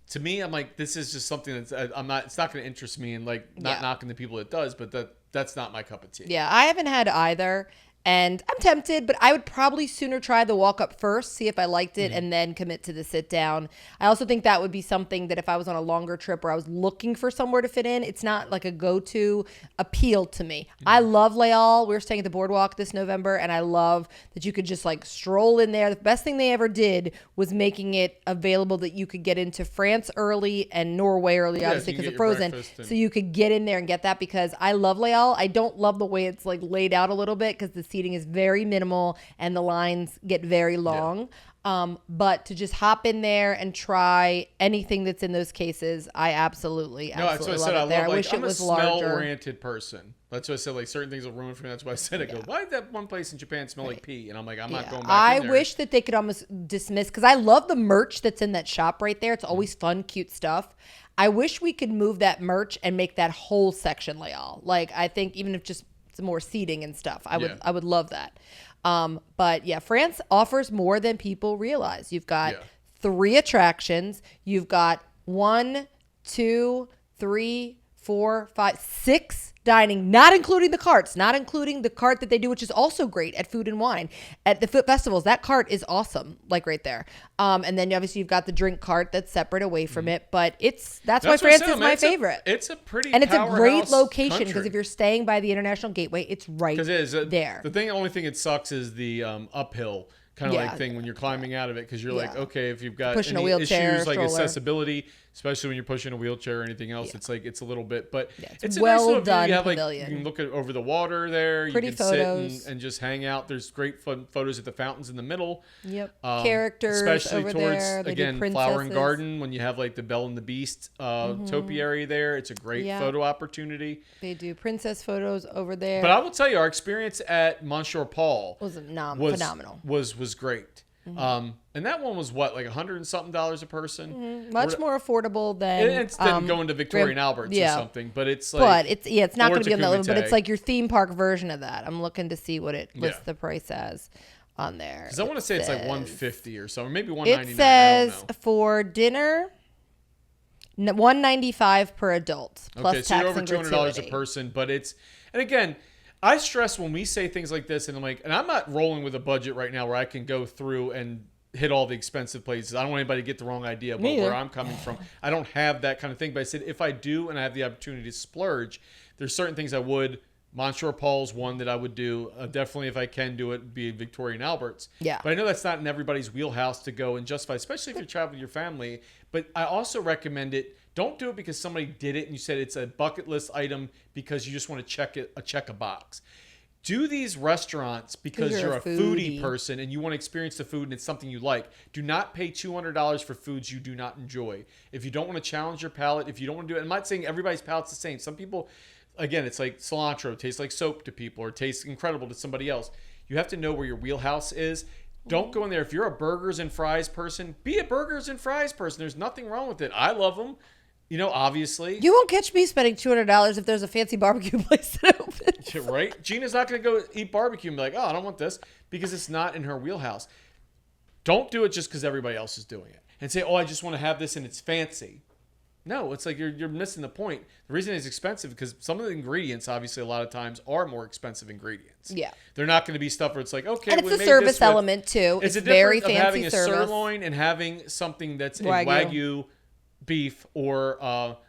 to me, I'm like, this is just something that's I'm not. It's not going to interest me, and like not Yeah. knocking the people it does, but that's not my cup of tea. Yeah, I haven't had either. And I'm tempted, but I would probably sooner try the walk up first, see if I liked it, and then commit to the sit down. I also think that would be something that if I was on a longer trip where I was looking for somewhere to fit in, it's not like a go-to appeal to me. I love Leal. We were staying at the BoardWalk this November, and I love that you could just like stroll in there. The best thing they ever did was making it available that you could get into France early and Norway early, Yeah, obviously so you because can of get your Frozen. breakfast and- So you could get in there and get that because I love Leal. I don't love the way it's like laid out a little bit because the seating is very minimal and the lines get very long. But to just hop in there and try anything that's in those cases, I absolutely No, that's what I love said. it there. I Like, wish I'm it was a larger. smell-oriented person. That's what I said. Like, certain things will ruin for me. That's why I said it. Go, why did that one place in Japan smell like pee? And I'm like, I'm not going back I in there. wish that they could almost dismiss, because I love the merch that's in that shop right there. It's always fun, cute stuff. I wish we could move that merch and make that whole section Leal. Like, I think even if just some more seating and stuff, I would love that. But yeah, France offers more than people realize. You've got 3 attractions. You've got 1, 2, 3, 4, 5, 6 dining, not including the carts, not including the cart that they do, which is also great at Food and Wine at the food festivals. That cart is awesome, like right there. And then obviously you've got the drink cart that's separate away from it, but that's why France is my favorite. It's a pretty and it's a great powerhouse location because country. if you're staying by the International Gateway, it's right there. The only thing it sucks is the uphill kind of like thing when you're climbing out of it, because you're like, okay, if you've got pushing any a wheelchair, issues like stroller. accessibility, especially when you're pushing a wheelchair or anything else, it's like it's a little bit, but it's a well nice little done view. You have like pavilion. you can look at over the water there. Pretty you can photos. sit and just hang out. There's great fun photos at the fountains in the middle. Yep, characters especially over towards there. They again do Flower and princesses. Garden when you have like the Belle and the Beast topiary there. It's a great photo opportunity. They do princess photos over there. But I will tell you, our experience at Monsieur Paul was phenomenal. Was great. And that one was what, like $100 and something a person? Much more affordable than it's than going to Victoria and Albert's or something. But it's like, but it's not going to be on that level. But Kumite. it's like your theme park version of that. I'm looking to see what it lists the price as on there. Because I want to say it's like $150 or so, or maybe $199. It says for dinner, $195 per adult plus okay, so tax you're over and $200 gratuity. a person. But it's, and again, I stress when we say things like this, and I'm like, and I'm not rolling with a budget right now where I can go through and hit all the expensive places. I don't want anybody to get the wrong idea about where I'm coming from. I don't have that kind of thing. But I said, if I do and I have the opportunity to splurge, there's certain things I would. Monsieur Paul's one that I would do. Definitely, if I can do it, be Victoria and Albert's. Yeah. But I know that's not in everybody's wheelhouse to go and justify, especially if you're traveling with your family. But I also recommend it. Don't do it because somebody did it and you said it's a bucket list item because you just want to check a box. Do these restaurants because you're a foodie person and you want to experience the food and it's something you like. Do not pay $200 for foods you do not enjoy. If you don't want to challenge your palate, if you don't want to do it, I'm not saying everybody's palate's the same. Some people, again, it's like cilantro tastes like soap to people or tastes incredible to somebody else. You have to know where your wheelhouse is. Don't go in there. If you're a burgers and fries person, be a burgers and fries person. There's nothing wrong with it. I love them. You know, obviously. You won't catch me spending $200 if there's a fancy barbecue place that opens. Yeah, right? Gina's not going to go eat barbecue and be like, oh, I don't want this, because it's not in her wheelhouse. Don't do it just because everybody else is doing it. And say, oh, I just want to have this and it's fancy. No, it's like you're missing the point. The reason it's expensive because some of the ingredients, obviously, a lot of times are more expensive ingredients. Yeah. They're not going to be stuff where it's like, okay, And we it's a made service this element, too. It's a very difference fancy of having a service. sirloin and having something that's in Wagyu. Wagyu beef or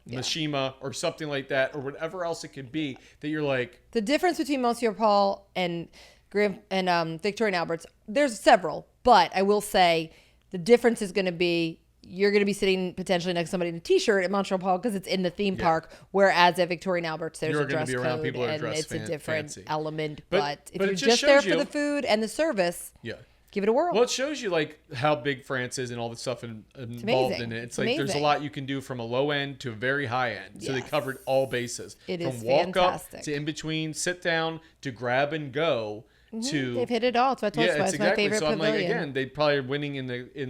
Mishima or something like that or whatever else it could be that you're like. The difference between Monsieur Paul and Victoria and Albert's, there's several, but I will say the difference is going to be you're going to be sitting potentially next to somebody in a t-shirt at Montreal Paul because it's in the theme park, whereas at Victoria and Albert's there's You're a gonna dress be around code people that are and dressed it's a different fancy. element. But But if it you're just just there shows for you- the food and the service, give it a whirl. Well, it shows you like how big France is and all the stuff involved amazing. in it. It's It's like there's a amazing. lot you can do from a low end to a very high end. So they Yes. covered all bases. It from is walk fantastic. up to in between, sit down to grab and go to They've hit it all. That's what I told you. it's It's my exactly. favorite So I'm like, pavilion. again, they probably are winning in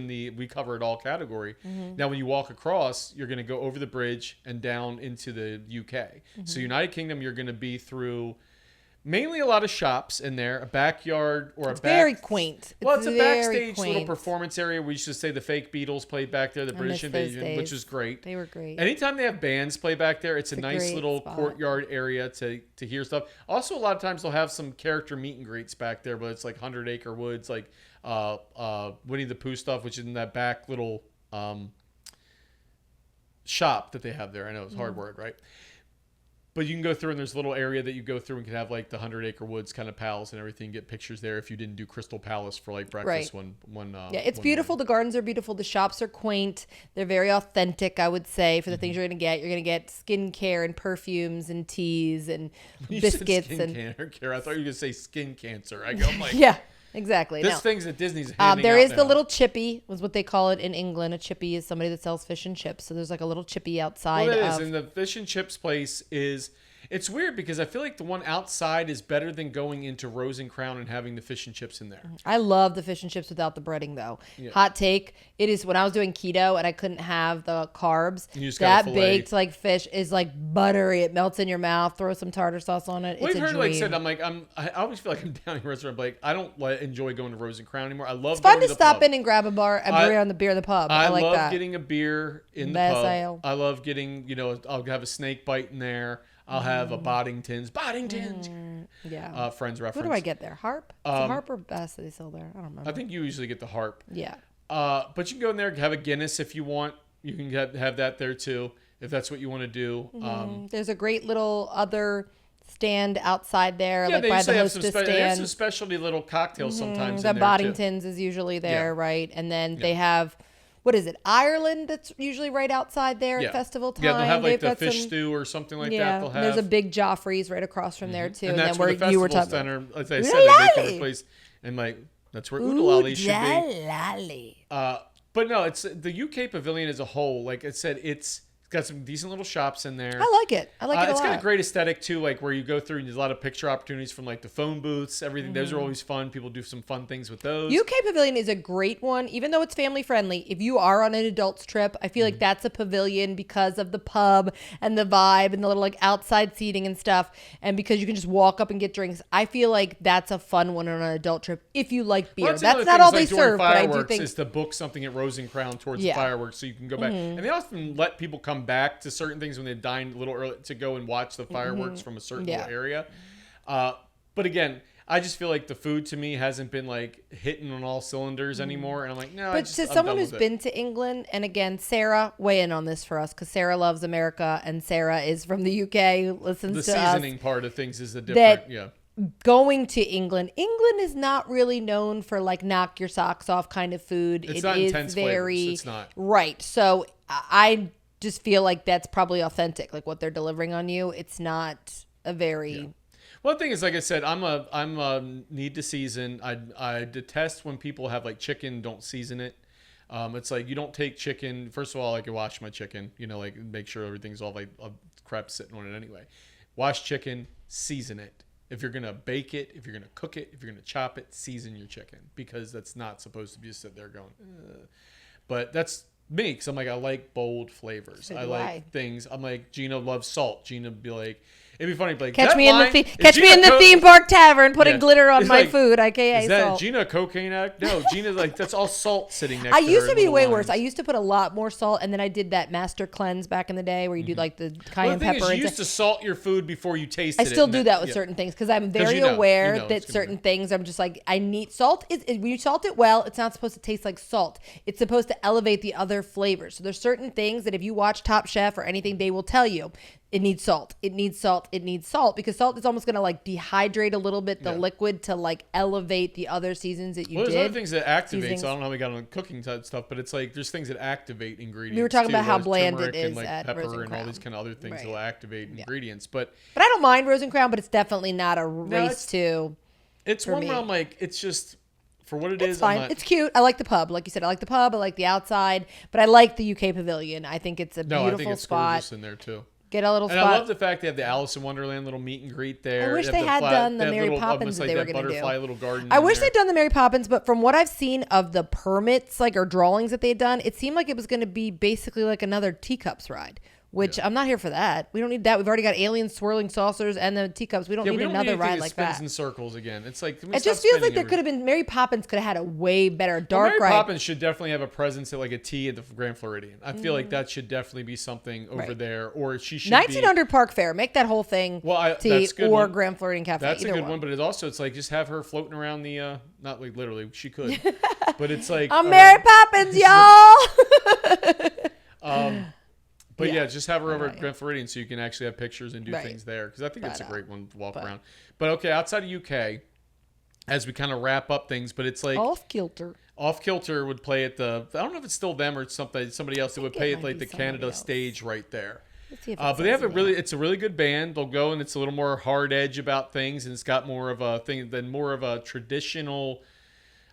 the we cover it all category. Now when you walk across, you're going to go over the bridge and down into the UK. So United Kingdom, you're going to be through mainly a lot of shops in there, a backyard or It's a back, very quaint. Well, it's a very backstage little quaint. performance area. We used to say the fake Beatles played back there, the British miss those Invasion, which days. was great. They were great. Anytime they have bands play back there, it's a nice great little spot. courtyard area to hear stuff. Also, a lot of times they'll have some character meet and greets back there, but it's like 100 Acre Woods, like Winnie the Pooh stuff, which is in that back little shop that they have there. I know it's a hard word, right? But you can go through and there's a little area that you go through and can have like the 100-acre woods kind of palace and everything. Get pictures there if you didn't do Crystal Palace for like breakfast Right. one. Yeah, it's one beautiful. morning. The gardens are beautiful. The shops are quaint. They're very authentic, I would say, for the things you're going to get. You're going to get skincare and perfumes and teas and You said biscuits skin and cancer. I thought you were going to say skin cancer. I'm like, yeah, exactly. this No. thing's at Disney's handing There out is the now. little chippy, was what they call it in England. A chippy is somebody that sells fish and chips. So there's like a little chippy outside Well, it is. of. And the fish and chips place is... It's weird because I feel like the one outside is better than going into Rose and Crown and having the fish and chips in there. I love the fish and chips without the breading, though. Yeah. Hot take: it is when I was doing keto and I couldn't have the carbs. You just got a That fillet. baked like fish is like buttery. It melts in your mouth. Throw some tartar sauce on it. We've It's a heard dream. like said I always feel like I'm down in a restaurant. But like I don't enjoy going to Rose and Crown anymore. I love It's fun going to the stop pub. in and grab a beer in the pub. I like love that. getting a beer in the Bass pub. ale. I love getting I'll have a snake bite in there. I'll have a Boddington's. Yeah. Friends reference. What do I get there? Harp? It's a harp or bass that they sell there. I don't remember. I think you usually get the harp. Yeah. But you can go in there and have a Guinness if you want. You can have that there too if that's what you want to do. There's a great little other stand outside there, Yeah, like they by the usually have some, hostess they have some stand. specialty little cocktails sometimes The in there too. Boddington's is usually there, Yeah. right? And then they have, what is it, Ireland that's usually right outside there Yeah. at festival time. Yeah, they'll have like They've the got fish some- stew or something like yeah, that. They'll have. there's a big Joffrey's right across from there too. and that's then where where the you were festival talking center, as I said, they make Oodalali. a place, and like that's where Oodalali should be. Oodalali. But no, it's the UK Pavilion as a whole. Like I said, it's got some decent little shops in there. I like it. I like it a It's lot. got a great aesthetic too, like where you go through and there's a lot of picture opportunities from like the phone booths, everything. Those are always fun. People do some fun things with those. UK Pavilion is a great one, even though it's family friendly. If you are on an adults trip, I feel like that's a pavilion because of the pub and the vibe and the little like outside seating and stuff, and because you can just walk up and get drinks. I feel like that's a fun one on an adult trip if you like beer. Well, That's another not thing all is, they like, during serve, but I do fireworks think is to book something at Rose and Crown towards Yeah. the fireworks, so you can go back. And they often let people come back to certain things when they've dined a little early to go and watch the fireworks from a certain Yeah. little area. But again, I just feel like the food to me hasn't been like hitting on all cylinders anymore, and I'm like, no. But to someone who's been to England, and again, Sarah, weigh in on this for us because Sarah loves America and Sarah is from the UK, listens the to us. seasoning part of things is a different, yeah. Going to England is not really known for like knock your socks off kind of food. It's It not is intense very flavors. It's not. right. So I just feel like that's probably authentic, like what they're delivering on you. It's not a very One thing is, like I said, I'm a need to season. I detest when people have like chicken, don't season it. It's like you don't take chicken. First of all, I can wash my chicken, like make sure everything's all like crap sitting on it anyway. Wash chicken, season it. If you're gonna bake it, if you're gonna cook it, if you're gonna chop it, season your chicken, because that's not supposed to be just sit there going. Ugh. But that's me, because I'm like, I like bold flavors. So I do like I. things. I'm like, Gina loves salt. Gina would be like, it'd be funny, be like, catch "That me in line- the is catch me Gina in the Co- theme park tavern putting Yeah. glitter on It's my like, food, aka Is that salt. Gina a cocaine addict? No, Gina's like, that's all salt sitting next I to her. used to in be little way lines. worse. I used to put a lot more salt, and then I did that master cleanse back in the day where you do like the Well, cayenne the thing pepper. is, you and used to salt your food before you tasted I it. still and do that with yeah. certain things because I'm 'Cause very you know aware it's that gonna certain be- things I'm just like, I need salt. When you salt it well, it's not supposed to taste like salt. It's supposed to elevate the other flavors. So there's certain things that if you watch Top Chef or anything, they will tell you it needs salt. It needs salt. It needs salt because salt is almost going to like dehydrate a little bit the Yeah. liquid to like elevate the other seasons that you Well, did. there's other things that activate. Seasonings. So I don't know how we got on cooking type stuff, but it's like there's things that activate ingredients. We were talking too, about how whereas bland it turmeric and, is like at pepper Rose and and all Crown. these kind of other things Right. that will activate ingredients. But But I don't mind Rose and Crown, but it's definitely not a race it's- to. it's For one me. where I'm like, it's just for what it It's is. fine. It's cute. I like the pub. Like you said, I like the pub. I like the outside, but I like the UK Pavilion. I think it's a no, I beautiful think it's spot. gorgeous in there too. Get a little And spot. I love the fact they have the Alice in Wonderland little meet and greet there. I wish have they had done the they have Mary little, Poppins almost that like they were that gonna do. butterfly little garden. I in wish there. they'd done the Mary Poppins, but from what I've seen of the permits, like or drawings that they'd done, it seemed like it was going to be basically like another teacups ride. Which I'm not here for that. We don't need that. We've already got aliens swirling saucers and the teacups. We don't Yeah, need we don't another need anything ride that like spins that. in circles again. It's like It just feels like there could have been Mary Poppins could have had a way better dark Mary ride. Poppins should definitely have a presence at like a tea at the Grand Floridian. I feel like that should definitely be something over Right. there, or she should 1900 Park Fair. Make that whole thing tea that's a good or one. Grand Floridian Cafe. That's a either good one, but it's like just have her floating around the not like literally she could, but it's like I'm Mary Poppins, y'all. But Yeah. yeah, just have her over know, at yeah. Grand Floridian so you can actually have pictures and do Right. things there. Because I think it's a But, great one to walk around. But okay, outside of UK, as we kind of wrap up things, but it's like Off kilter. Off Kilter would play at the, I don't know if it's still them or it's somebody else that would it play at might like be the somebody Canada else. stage right there. Let's see if it But they says have a in really, there. it's a really good band. They'll go and it's a little more hard edge about things, and it's got more of a thing than more of a traditional,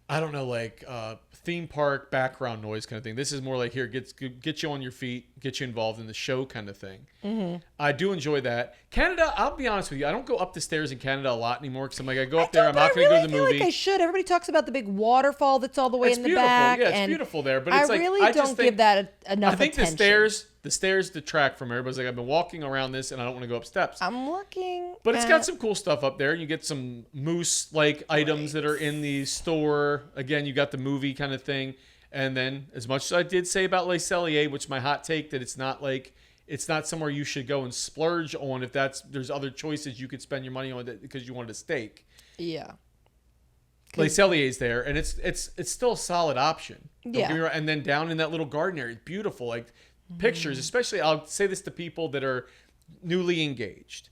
I don't know, like theme park background noise kind of thing. This is more like here, get you on your feet, get you involved in the show kind of thing. Mm-hmm. I do enjoy that. Canada, I'll be honest with you, I don't go up the stairs in Canada a lot anymore because I'm like, I go up there, I'm not going to go to the feel movie. like I should. Everybody talks about the big waterfall that's all the way It's in the beautiful. back. Yeah, it's and beautiful there. But it's I like, really I just don't think, give that enough I think attention. the stairs detract from everybody's like, I've been walking around this and I don't want to go up steps. I'm looking. But it's at- got some cool stuff up there. You get some moose-like items that are in the store. Again, you got the movie kind of thing. And then, as much as I did say about Les Celliers, which my hot take that it's not somewhere you should go and splurge on if there's other choices you could spend your money on because you wanted a steak. Yeah. Les Cellier's there, and it's still a solid option. Don't Yeah. get me wrong. And then down in that little garden area, it's beautiful. Like pictures, especially I'll say this to people that are newly engaged,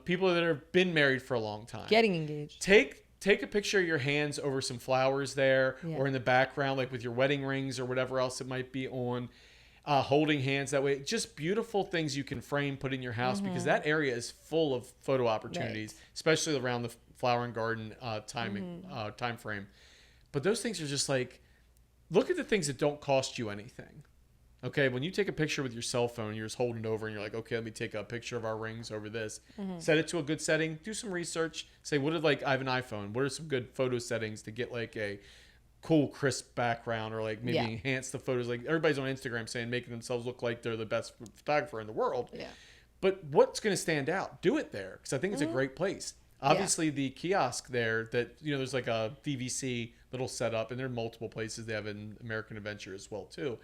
people that have been married for a long time. Getting engaged. Take a picture of your hands over some flowers there, Yeah. or in the background, like with your wedding rings or whatever else it might be on. Holding hands that way, just beautiful things you can frame, put in your house because that area is full of photo opportunities, especially around the flower and garden time frame. But those things are just like, look at the things that don't cost you anything. Okay, when you take a picture with your cell phone, you're just holding it over and you're like, okay, let me take a picture of our rings over this. Set it to a good setting. Do some research. Say, I have an iPhone. What are some good photo settings to get like a cool, crisp background or like maybe enhance the photos? Like everybody's on Instagram saying making themselves look like they're the best photographer in the world. Yeah. But what's going to stand out? Do it there because I think it's a great place. Obviously, the kiosk there that, there's like a DVC little setup, and there are multiple places they have in American Adventure as well, too.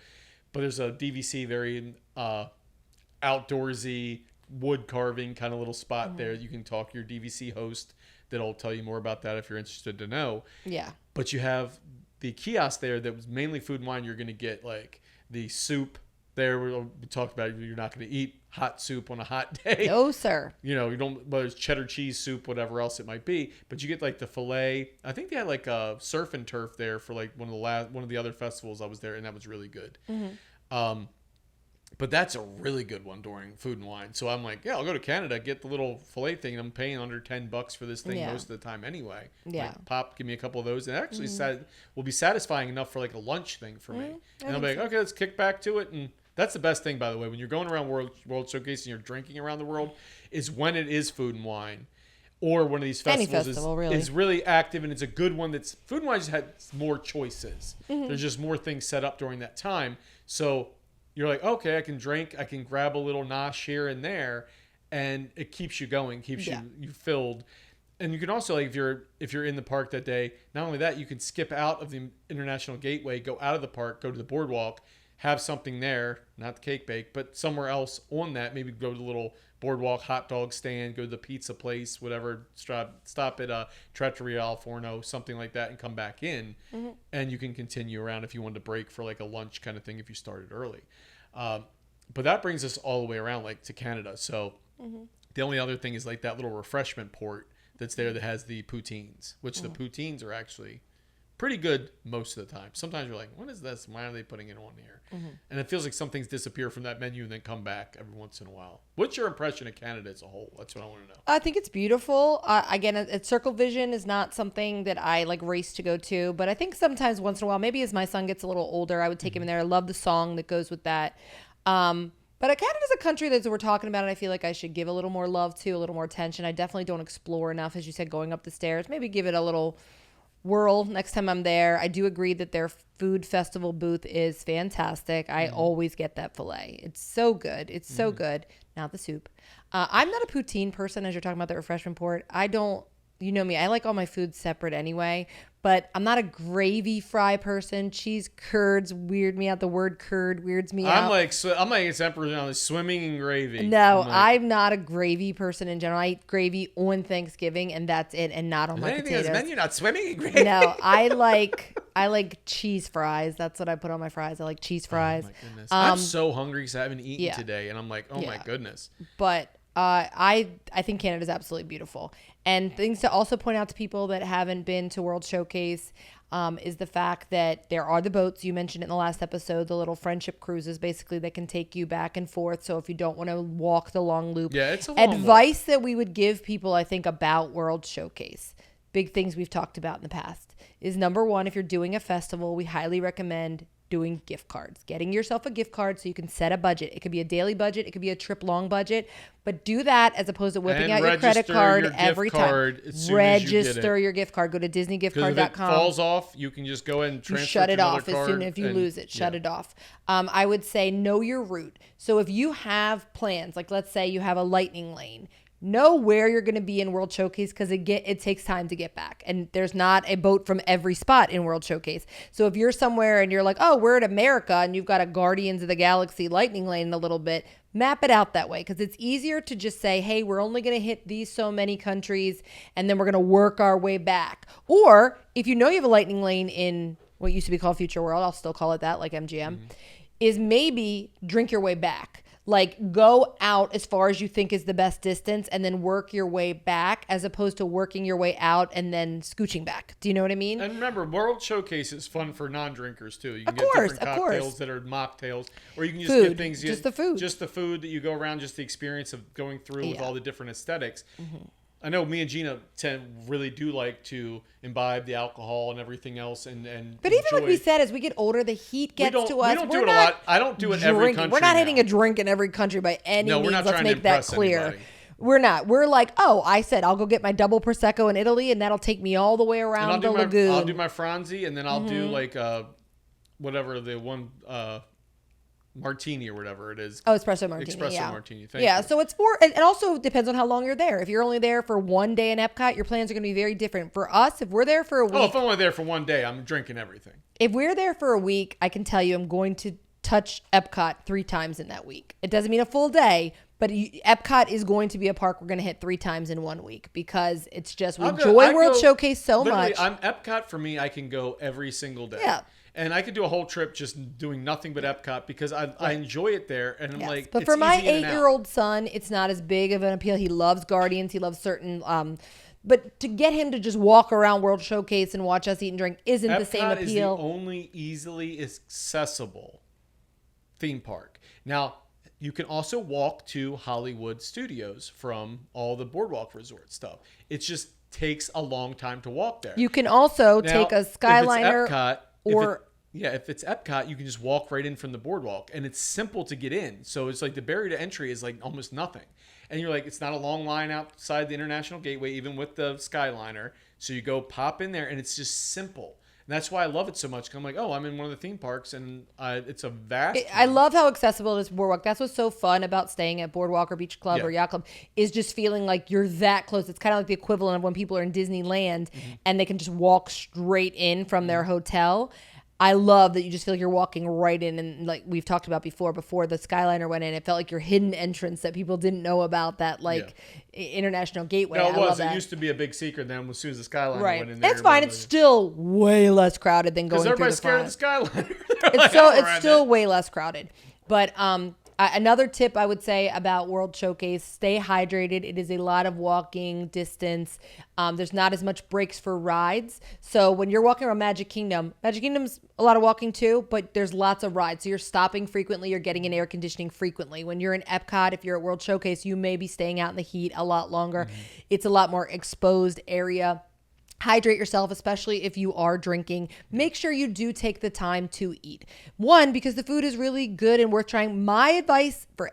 But there's a DVC, very outdoorsy, wood carving kind of little spot there. You can talk to your DVC host that'll tell you more about that if you're interested to know. Yeah. But you have the kiosk there that was mainly food and wine. You're going to get like the soup there. We talked about you're not going to eat hot soup on a hot day. No, sir. You don't, whether it's cheddar cheese soup, whatever else it might be, but you get like the filet. I think they had like a surf and turf there for like one of the other festivals I was there, and that was really good. But that's a really good one during food and wine. So I'm like, yeah, I'll go to Canada, get the little filet thing, and I'm paying under $10 for this thing most of the time anyway. Yeah. Like, Pop, give me a couple of those, and it actually will be satisfying enough for like a lunch thing for me. And I'll be like, okay, let's kick back to it. And that's the best thing, by the way, when you're going around World Showcase and you're drinking around the world, is when it is food and wine. Or one of these festivals is really active, and it's a good one. That's food and wine just had more choices. There's just more things set up during that time. So you're like, okay, I can drink, I can grab a little nosh here and there, and it keeps you going, keeps you filled. And you can also, like, if you're in the park that day, not only that, you can skip out of the International Gateway, go out of the park, go to the boardwalk, have something there, not the cake bake, but somewhere else on that. Maybe go to the little boardwalk hot dog stand, go to the pizza place, whatever, stop at a Trattoria al Forno, something like that, and come back in. And you can continue around if you wanted to break for like a lunch kind of thing if you started early. But that brings us all the way around like to Canada. So the only other thing is like that little refreshment port that's there that has the poutines, which the poutines are actually pretty good most of the time. Sometimes you're like, what is this? Why are they putting it on here? And it feels like some things disappear from that menu and then come back every once in a while. What's your impression of Canada as a whole? That's what I want to know. I think it's beautiful. Again, Circle Vision is not something that I like race to go to, but I think sometimes once in a while, maybe as my son gets a little older, I would take him in there. I love the song that goes with that. But Canada's a country that we're talking about, and I feel like I should give a little more love to, a little more attention. I definitely don't explore enough, as you said, going up the stairs. Maybe give it a little whirl next time I'm there. I do agree that their food festival booth is fantastic. I always get that filet. It's so good. It's so good. Not the soup. I'm not a poutine person, as you're talking about the refreshment port. I don't, you know me, I like all my food separate anyway, but I'm not a gravy fry person. Cheese curds weird me out. The word curd weirds me out. I'm like it's emperor on swimming in gravy. No, I'm not a gravy person in general. I eat gravy on Thanksgiving, and that's it, and not on my anything potatoes. that's menu, not swimming in gravy. No, I like I like cheese fries. That's what I put on my fries. I like cheese fries. Oh my goodness. I'm so hungry because I haven't eaten yeah. today, and I'm like, oh my goodness. But I think Canada's absolutely beautiful. And things to also point out to people that haven't been to World Showcase is the fact that there are the boats. You mentioned it in the last episode, the little friendship cruises, basically, that can take you back and forth. So if you don't want to walk the long loop. Yeah, it's a long advice that we would give people, I think, about World Showcase, big things we've talked about in the past, is number one, if you're doing a festival, we highly recommend doing gift cards, getting yourself a gift card so you can set a budget. It could be a daily budget. It could be a trip long budget, but do that as opposed to whipping out your credit card every time. Register your gift card. Go to DisneyGiftCard.com. If it falls off, you can just go ahead and transfer shut it off as soon as you lose it. Shut it off. I would say know your route. So if you have plans, like let's say you have a lightning lane, know where you're going to be in World Showcase because it takes time to get back. And there's not a boat from every spot in World Showcase. So if you're somewhere and you're like, oh, we're at America and you've got a Guardians of the Galaxy lightning lane in a little bit, map it out that way because it's easier to just say, hey, we're only going to hit these so many countries and then we're going to work our way back. Or if you know you have a lightning lane in what used to be called Future World, I'll still call it that, like MGM, is maybe drink your way back. Like go out as far as you think is the best distance and then work your way back as opposed to working your way out and then scooching back. Do you know what I mean? And remember, World Showcase is fun for non-drinkers too. You can get different cocktails that are mocktails, or you can just get things. Just the food. Just the food that you go around, just the experience of going through with all the different aesthetics. I know me and Gina really do like to imbibe the alcohol and everything else, and but even like we said, as we get older, the heat gets to us. We don't do it a lot. I don't do it every country. We're not hitting a drink in every country by any means. We're not Let's trying make to that impress clear. anybody. We're not. We're like, oh, I said I'll go get my double prosecco in Italy, and that'll take me all the way around the lagoon. I'll do my Franzi, and then I'll do like whatever the one. Martini or whatever it is. Oh, espresso martini. Martini. Thank you. So it's it also depends on how long you're there. If you're only there for one day in Epcot, your plans are going to be very different. For us, if we're there for a week. Oh, if I'm only there for one day, I'm drinking everything. If we're there for a week, I can tell you I'm going to touch Epcot 3 times in that week. It doesn't mean a full day, but Epcot is going to be a park we're going to hit 3 times in 1 week because it's just we enjoy World Showcase so much. Epcot for me, I can go every single day. Yeah. And I could do a whole trip just doing nothing but Epcot because I enjoy it there. And I'm like, but for my 8-year-old son, it's not as big of an appeal. He loves Guardians. He loves certain, but to get him to just walk around World Showcase and watch us eat and drink isn't the same appeal. Epcot is the only easily accessible theme park. Now, you can also walk to Hollywood Studios from all the BoardWalk Resort stuff. It just takes a long time to walk there. You can also take a Skyliner. If it's Epcot, if it's Epcot, you can just walk right in from the boardwalk, and it's simple to get in. So it's like the barrier to entry is like almost nothing, and you're like, it's not a long line outside the International Gateway, even with the Skyliner. So you go pop in there, and it's just simple. And that's why I love it so much. 'Cause I'm like, oh, I'm in one of the theme parks, and it's a vast. I love how accessible it is. Boardwalk. That's what's so fun about staying at Boardwalk or Beach Club or Yacht Club is just feeling like you're that close. It's kind of like the equivalent of when people are in Disneyland and they can just walk straight in from their hotel. I love that you just feel like you're walking right in, and like we've talked about before the Skyliner went in, it felt like your hidden entrance that people didn't know about, that International Gateway. No, it was. It used to be a big secret. Then as soon as the Skyliner went in there, it's fine. It's still way less crowded than going through the front. Everybody's scared of the Skyliner. It's still way less crowded. But another tip I would say about World Showcase: stay hydrated. It is a lot of walking distance. There's not as much breaks for rides. So when you're walking around Magic Kingdom's a lot of walking too, but there's lots of rides. So you're stopping frequently. You're getting in air conditioning frequently. When you're in Epcot, if you're at World Showcase, you may be staying out in the heat a lot longer. It's a lot more exposed area. Hydrate yourself, especially if you are drinking. Make sure you do take the time to eat. One, because the food is really good and worth trying. My advice for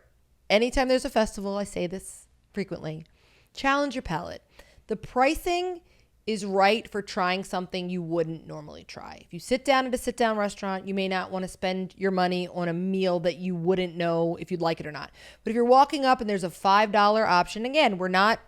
anytime there's a festival, I say this frequently, challenge your palate. The pricing is right for trying something you wouldn't normally try. If you sit down at a sit-down restaurant, you may not want to spend your money on a meal that you wouldn't know if you'd like it or not. But if you're walking up and there's a $5 option, again, we're not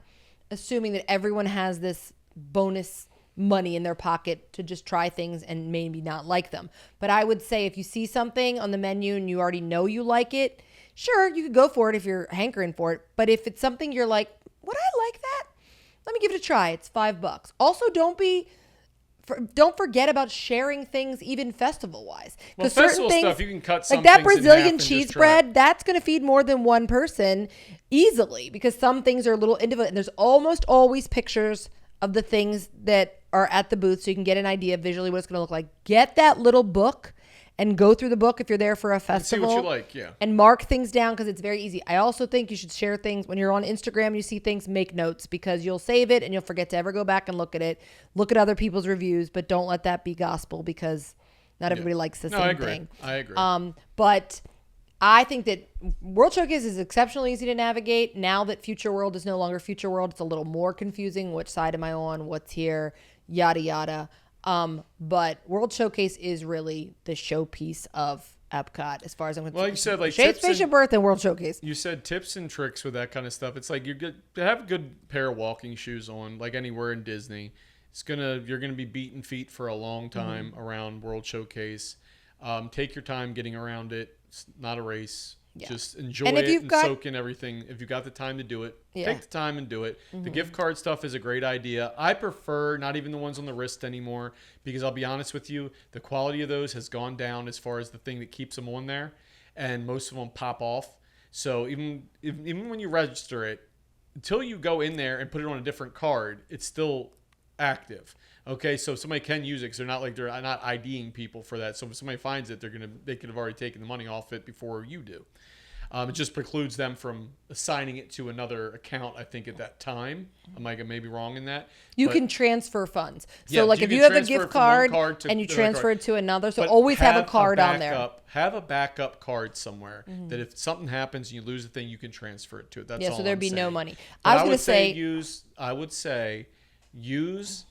assuming that everyone has this bonus money in their pocket to just try things and maybe not like them. But I would say if you see something on the menu and you already know you like it, sure, you could go for it if you're hankering for it. But if it's something you're like, would I like that? Let me give it a try. It's $5. Also, don't be don't forget about sharing things, even festival wise. Well, festival stuff, you can cut some like that things in half Brazilian and just cheese try it. bread. That's going to feed more than one person easily because some things are a little individual. And there's almost always pictures of the things that are at the booth, so you can get an idea visually what it's going to look like. Get that little book and go through the book if you're there for a festival. See what you like, yeah. And mark things down because it's very easy. I also think you should share things when you're on Instagram and you see things, make notes because you'll save it and you'll forget to ever go back and look at it. Look at other people's reviews, but don't let that be gospel because not everybody likes the same thing. I agree. But I think that World Showcase is exceptionally easy to navigate. Now that Future World is no longer Future World, it's a little more confusing. Which side am I on? What's here? Yada, yada. But World Showcase is really the showpiece of EPCOT as far as I'm concerned. Well, like you said, like Spaceship Earth and World Showcase. You said tips and tricks with that kind of stuff. It's like you're good to have a good pair of walking shoes on, like anywhere in Disney. You're gonna be beating feet for a long time around World Showcase. Take your time getting around it. It's not a race. Yeah. Just enjoy it and soak in everything. If you got the time to do it, take the time and do it. The gift card stuff is a great idea. I prefer not even the ones on the wrist anymore because I'll be honest with you, the quality of those has gone down as far as the thing that keeps them on there, and most of them pop off. So even when you register it, until you go in there and put it on a different card, it's still active. Okay, so somebody can use it because they're not IDing people for that. So if somebody finds it, they could have already taken the money off it before you do. It just precludes them from assigning it to another account, I think, at that time. I may be wrong in that. You can transfer funds. So, like, if you have a gift card and you transfer it to another, so always have a card on there. Have a backup card somewhere that if something happens and you lose the thing, you can transfer it to it. That's all so there'd be saying. no money. I was going to say use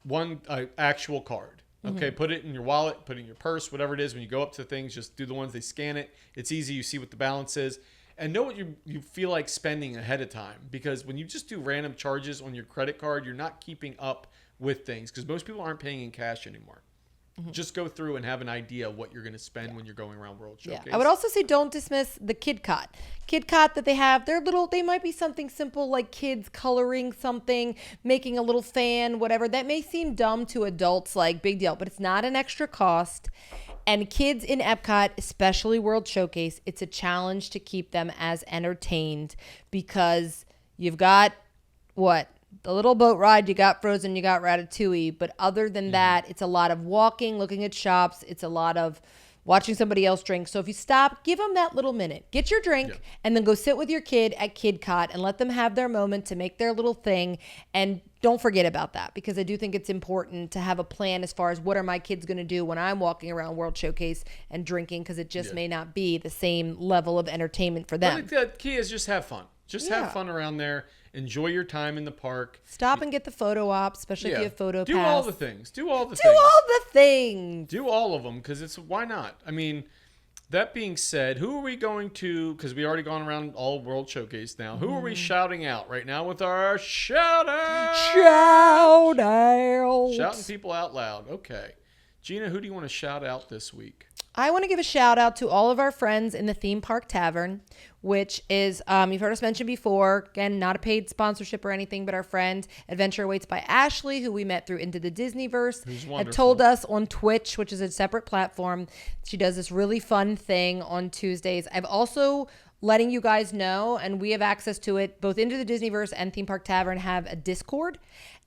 one actual card. Okay, put it in your wallet, put it in your purse, whatever it is. When you go up to things, just do the ones they scan it. It's easy. You see what the balance is. And know what you feel like spending ahead of time. Because when you just do random charges on your credit card, you're not keeping up with things. Because most people aren't paying in cash anymore. Just go through and have an idea of what you're going to spend when you're going around World Showcase. I would also say don't dismiss the KidCot. KidCot that they have, they might be something simple like kids coloring something, making a little fan, whatever. That may seem dumb to adults, like big deal, but it's not an extra cost. And kids in EPCOT, especially World Showcase, it's a challenge to keep them as entertained because you've got the little boat ride, you got Frozen, you got Ratatouille. But other than that, it's a lot of walking, looking at shops. It's a lot of watching somebody else drink. So if you stop, give them that little minute. Get your drink and then go sit with your kid at KidCot and let them have their moment to make their little thing. And don't forget about that because I do think it's important to have a plan as far as what are my kids going to do when I'm walking around World Showcase and drinking because it just may not be the same level of entertainment for them. But the key is just have fun. Just have fun around there. Enjoy your time in the park. Stop and get the photo op, especially if you have photo pass. Do all the things. Do all the things. Do all of them because why not? I mean, that being said, who are we going to, because we already gone around all World Showcase now, who are we shouting out right now with our shout out? Shout out. Shouting people out loud. Okay. Gina, who do you want to shout out this week? I want to give a shout out to all of our friends in the Theme Park Tavern, which is, you've heard us mention before, again, not a paid sponsorship or anything, but our friend Adventure Awaits by Ashley, who we met through Into the Disneyverse, had told us on Twitch, which is a separate platform. She does this really fun thing on Tuesdays. I've also letting you guys know, and we have access to it, both Into the Disneyverse and Theme Park Tavern have a Discord.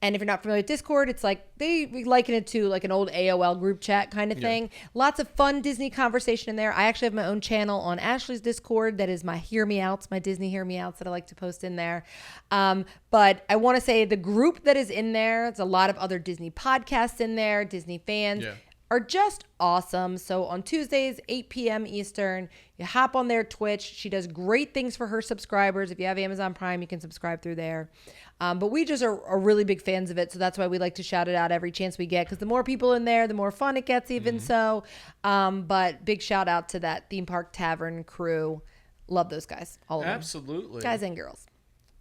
And if you're not familiar with Discord, it's like we liken it to like an old AOL group chat kind of thing. Lots of fun Disney conversation in there. I actually have my own channel on Ashley's Discord that is my Hear Me Outs, my Disney Hear Me Outs that I like to post in there. But I want to say the group that is in there, there's a lot of other Disney podcasts in there, Disney fans. Are just awesome. So on Tuesdays, 8 p.m. Eastern, you hop on their Twitch. She does great things for her subscribers. If you have Amazon Prime, you can subscribe through there. But we just are really big fans of it. So that's why we like to shout it out every chance we get. Because the more people in there, the more fun it gets even so. But big shout out to that Theme Park Tavern crew. Love those guys. All of them. Absolutely. Guys and girls.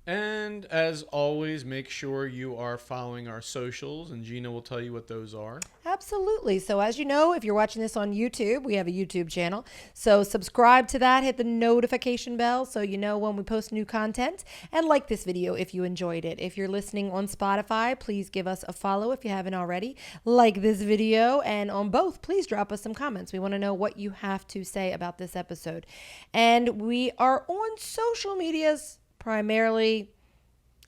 And as always, make sure you are following our socials, and Gina will tell you what those are. Absolutely. So as you know, if you're watching this on YouTube, we have a YouTube channel. So subscribe to that, hit the notification bell so you know when we post new content, and like this video if you enjoyed it. If you're listening on Spotify, please give us a follow if you haven't already. Like this video, and on both, please drop us some comments. We want to know what you have to say about this episode. And we are on social medias, primarily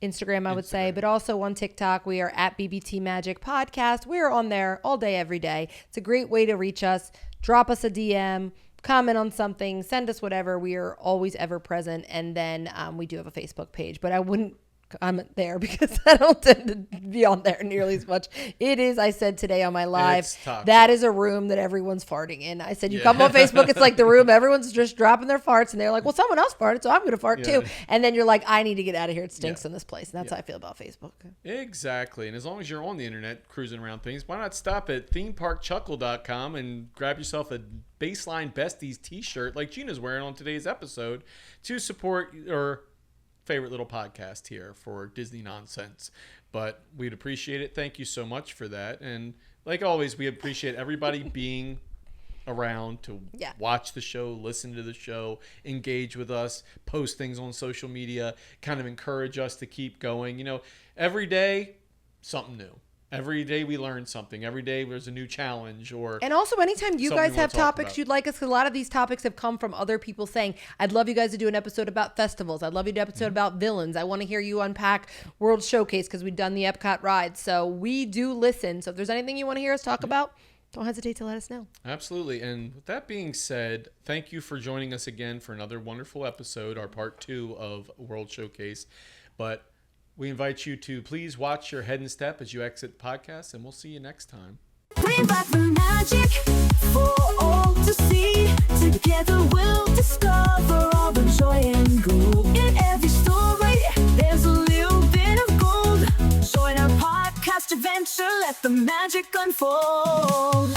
Instagram, I would say, but also on TikTok. We are at BBT Magic Podcast. We are on there all day, every day. It's a great way to reach us. Drop us a DM, comment on something, send us whatever. We are always ever present. And then we do have a Facebook page, but I wouldn't comment there because I don't tend to be on there nearly as much. It is, I said today on my live, that is a room that everyone's farting in. I said, you come on Facebook, it's like the room, everyone's just dropping their farts, and they're like, well, someone else farted, so I'm going to fart too. And then you're like, I need to get out of here. It stinks in this place. And that's how I feel about Facebook. Exactly. And as long as you're on the internet cruising around things, why not stop at themeparkchuckle.com and grab yourself a Baseline Besties t-shirt like Gina's wearing on today's episode to support your favorite little podcast here for Disney nonsense. But we'd appreciate it. Thank you so much for that. And like always, we appreciate everybody being around to watch the show, listen to the show, engage with us, post things on social media, kind of encourage us to keep going. You know, every day, something new. Every day we learn something. Every day there's a new challenge. And also anytime you guys have topics you'd like us, because a lot of these topics have come from other people saying, I'd love you guys to do an episode about festivals. I'd love you to do an episode about villains. I want to hear you unpack World Showcase because we've done the EPCOT ride. So we do listen. So if there's anything you want to hear us talk about, don't hesitate to let us know. Absolutely. And with that being said, thank you for joining us again for another wonderful episode, our part 2 of World Showcase. But we invite you to please watch your head and step as you exit the podcast, and we'll see you next time. Bring back the magic for all to see. Together we'll discover all the joy and glow. In every story, there's a little bit of gold. Join our podcast adventure, let the magic unfold.